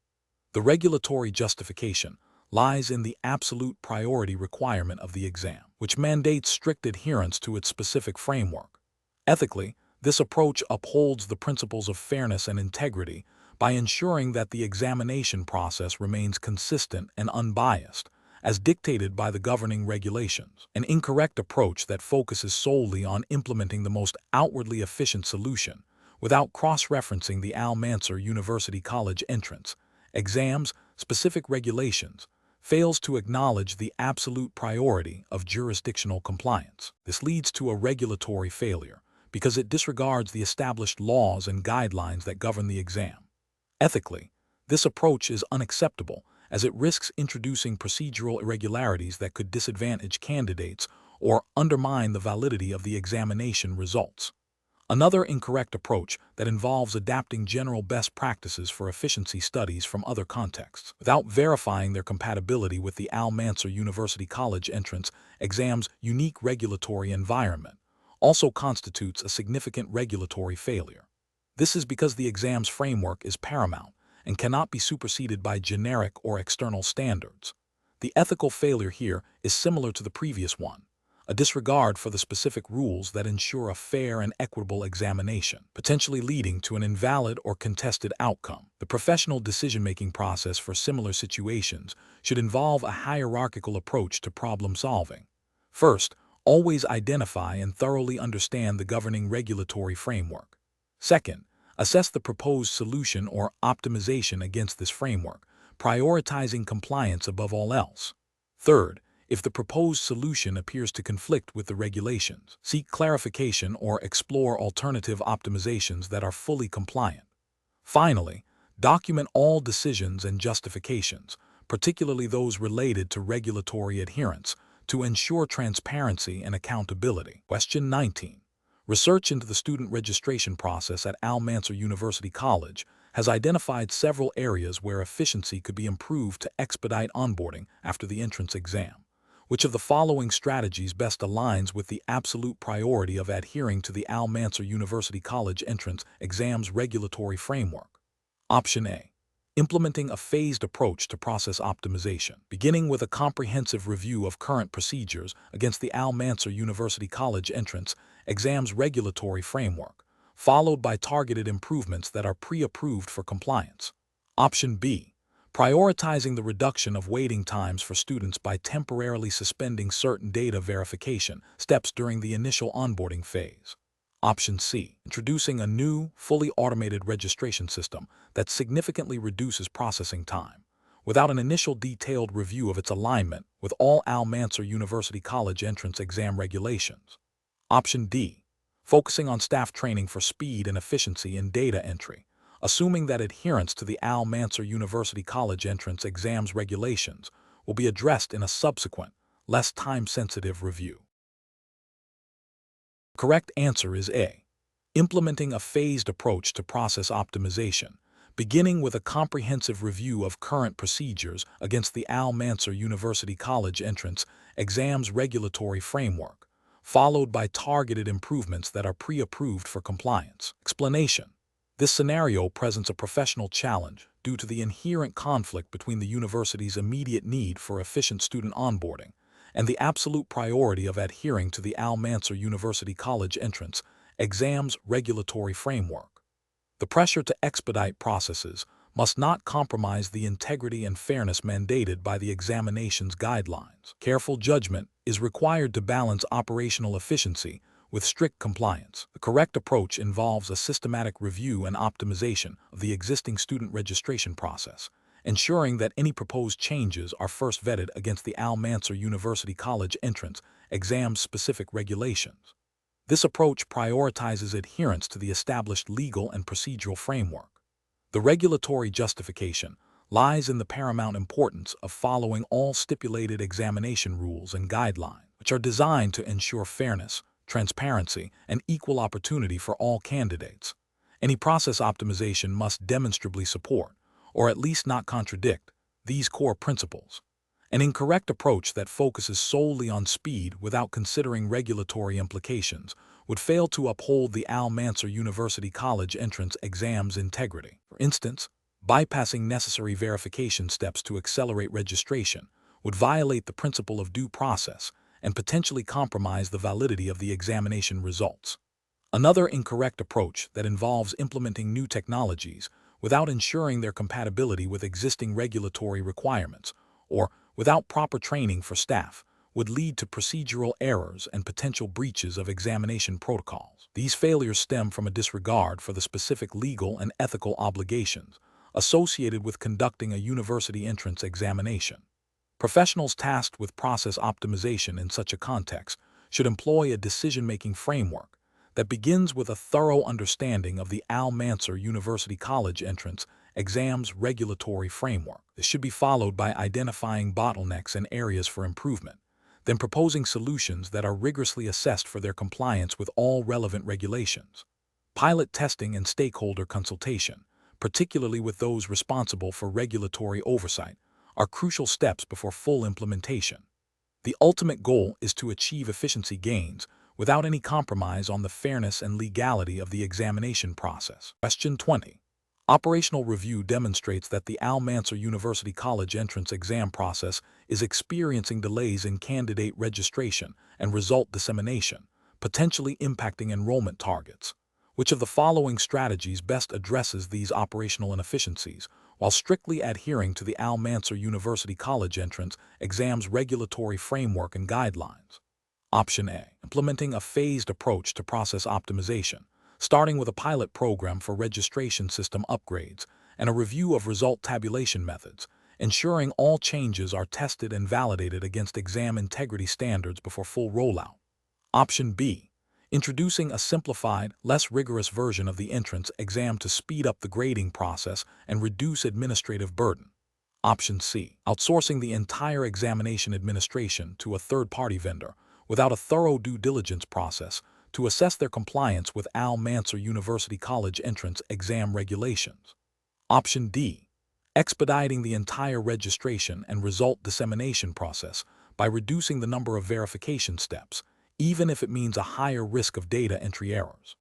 The regulatory justification lies in the absolute priority requirement of the exam, which mandates strict adherence to its specific framework. Ethically, this approach upholds the principles of fairness and integrity by ensuring that the examination process remains consistent and unbiased, as dictated by the governing regulations. An incorrect approach that focuses solely on implementing the most outwardly efficient solution without cross-referencing the Mansour University College entrance exams specific regulations fails to acknowledge the absolute priority of jurisdictional compliance. This leads to a regulatory failure because it disregards the established laws and guidelines that govern the exam. Ethically, this approach is unacceptable as it risks introducing procedural irregularities that could disadvantage candidates or undermine the validity of the examination results. Another incorrect approach that involves adapting general best practices for efficiency studies from other contexts without verifying their compatibility with the Mansour University College entrance exam's unique regulatory environment also constitutes a significant regulatory failure. This is because the exam's framework is paramount and cannot be superseded by generic or external standards. The ethical failure here is similar to the previous one, a disregard for the specific rules that ensure a fair and equitable examination, potentially leading to an invalid or contested outcome. The professional decision-making process for similar situations should involve a hierarchical approach to problem solving. First, always identify and thoroughly understand the governing regulatory framework. Second, assess the proposed solution or optimization against this framework, prioritizing compliance above all else. Third, if the proposed solution appears to conflict with the regulations, seek clarification or explore alternative optimizations that are fully compliant. Finally, document all decisions and justifications, particularly those related to regulatory adherence, to ensure transparency and accountability. Question 19. Research into the student registration process at Mansour University College has identified several areas where efficiency could be improved to expedite onboarding after the entrance exam, Which of the following strategies best aligns with the absolute priority of adhering to the Mansour University College entrance exams regulatory framework? Option A. Implementing a phased approach to process optimization, beginning with a comprehensive review of current procedures against the Mansour University College entrance exams regulatory framework, followed by targeted improvements that are pre-approved for compliance. Option B. Prioritizing the reduction of waiting times for students by temporarily suspending certain data verification steps during the initial onboarding phase. Option C. Introducing a new, fully automated registration system that significantly reduces processing time, without an initial detailed review of its alignment with all Mansour University College entrance exam regulations. Option D. Focusing on staff training for speed and efficiency in data entry, assuming that adherence to the Mansour University College entrance exams regulations will be addressed in a subsequent, less time-sensitive review. The correct answer is A. Implementing a phased approach to process optimization, beginning with a comprehensive review of current procedures against the Mansour University College entrance exams regulatory framework, followed by targeted improvements that are pre-approved for compliance. Explanation. This scenario presents a professional challenge due to the inherent conflict between the university's immediate need for efficient student onboarding and the absolute priority of adhering to the Mansour University College entrance exams regulatory framework. The pressure to expedite processes must not compromise the integrity and fairness mandated by the examination's guidelines. Careful judgment is required to balance operational efficiency with strict compliance. The correct approach involves a systematic review and optimization of the existing student registration process, ensuring that any proposed changes are first vetted against the Mansour University College entrance exam-specific regulations. This approach prioritizes adherence to the established legal and procedural framework. The regulatory justification lies in the paramount importance of following all stipulated examination rules and guidelines, which are designed to ensure fairness, transparency, and equal opportunity for all candidates. Any process optimization must demonstrably support, or at least not contradict, these core principles. An incorrect approach that focuses solely on speed without considering regulatory implications would fail to uphold the Mansour University College entrance exam's integrity. For instance, bypassing necessary verification steps to accelerate registration would violate the principle of due process and potentially compromise the validity of the examination results. Another incorrect approach that involves implementing new technologies without ensuring their compatibility with existing regulatory requirements, or without proper training for staff, would lead to procedural errors and potential breaches of examination protocols. These failures stem from a disregard for the specific legal and ethical obligations associated with conducting a university entrance examination. Professionals tasked with process optimization in such a context should employ a decision-making framework that begins with a thorough understanding of the Mansour University College entrance exams regulatory framework. This should be followed by identifying bottlenecks and areas for improvement, then proposing solutions that are rigorously assessed for their compliance with all relevant regulations. Pilot testing and stakeholder consultation, particularly with those responsible for regulatory oversight, are crucial steps before full implementation. The ultimate goal is to achieve efficiency gains without any compromise on the fairness and legality of the examination process. Question 20. Operational review demonstrates that the Mansour University College entrance exam process is experiencing delays in candidate registration and result dissemination, potentially impacting enrollment targets. Which of the following strategies best addresses these operational inefficiencies while strictly adhering to the Mansour University College entrance exams regulatory framework and guidelines? Option A. Implementing a phased approach to process optimization, starting with a pilot program for registration system upgrades and a review of result tabulation methods, ensuring all changes are tested and validated against exam integrity standards before full rollout. Option B. Introducing a simplified, less rigorous version of the entrance exam to speed up the grading process and reduce administrative burden. Option C. Outsourcing the entire examination administration to a third-party vendor without a thorough due diligence process to assess their compliance with Mansour University College entrance exam regulations. Option D. Expediting the entire registration and result dissemination process by reducing the number of verification steps, even if it means a higher risk of data entry errors.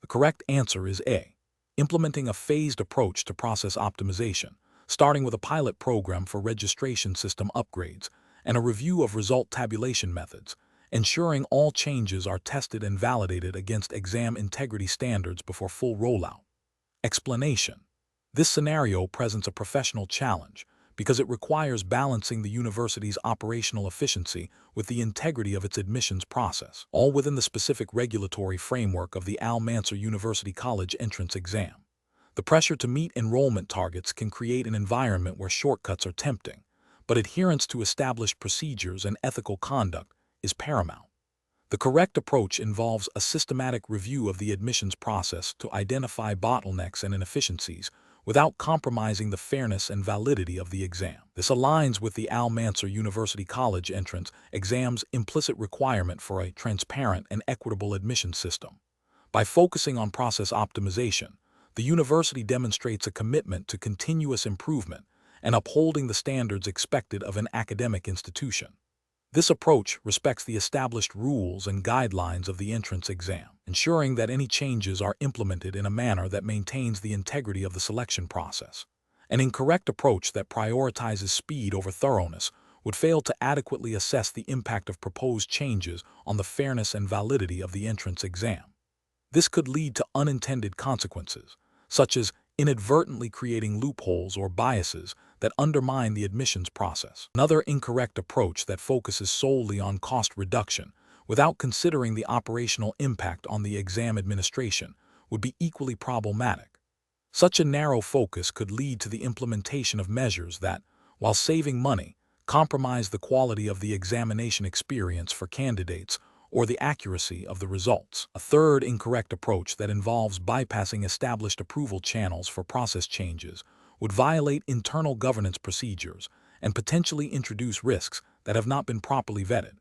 The correct answer is A. Implementing a phased approach to process optimization, starting with a pilot program for registration system upgrades and a review of result tabulation methods, ensuring all changes are tested and validated against exam integrity standards before full rollout. Explanation. This scenario presents a professional challenge because it requires balancing the university's operational efficiency with the integrity of its admissions process, all within the specific regulatory framework of the Mansour University College entrance exam. The pressure to meet enrollment targets can create an environment where shortcuts are tempting, but adherence to established procedures and ethical conduct is paramount. The correct approach involves a systematic review of the admissions process to identify bottlenecks and inefficiencies without compromising the fairness and validity of the exam. This aligns with the Mansour University College entrance exam's implicit requirement for a transparent and equitable admission system. By focusing on process optimization, the university demonstrates a commitment to continuous improvement and upholding the standards expected of an academic institution. This approach respects the established rules and guidelines of the entrance exam, ensuring that any changes are implemented in a manner that maintains the integrity of the selection process. An incorrect approach that prioritizes speed over thoroughness would fail to adequately assess the impact of proposed changes on the fairness and validity of the entrance exam. This could lead to unintended consequences, such as inadvertently creating loopholes or biases that undermine the admissions process. Another incorrect approach that focuses solely on cost reduction without considering the operational impact on the exam administration would be equally problematic. Such a narrow focus could lead to the implementation of measures that, while saving money, compromise the quality of the examination experience for candidates or the accuracy of the results. A third incorrect approach that involves bypassing established approval channels for process changes would violate internal governance procedures and potentially introduce risks that have not been properly vetted,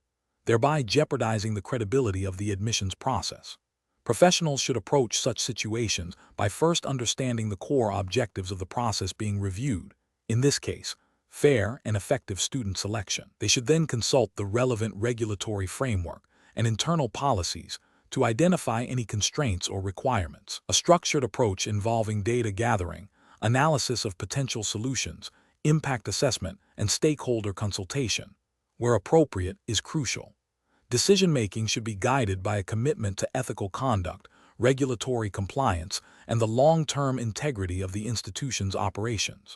thereby jeopardizing the credibility of the admissions process. Professionals should approach such situations by first understanding the core objectives of the process being reviewed, in this case, fair and effective student selection. They should then consult the relevant regulatory framework and internal policies to identify any constraints or requirements. A structured approach involving data gathering, analysis of potential solutions, impact assessment, and stakeholder consultation, where appropriate, is crucial. Decision-making should be guided by a commitment to ethical conduct, regulatory compliance, and the long-term integrity of the institution's operations.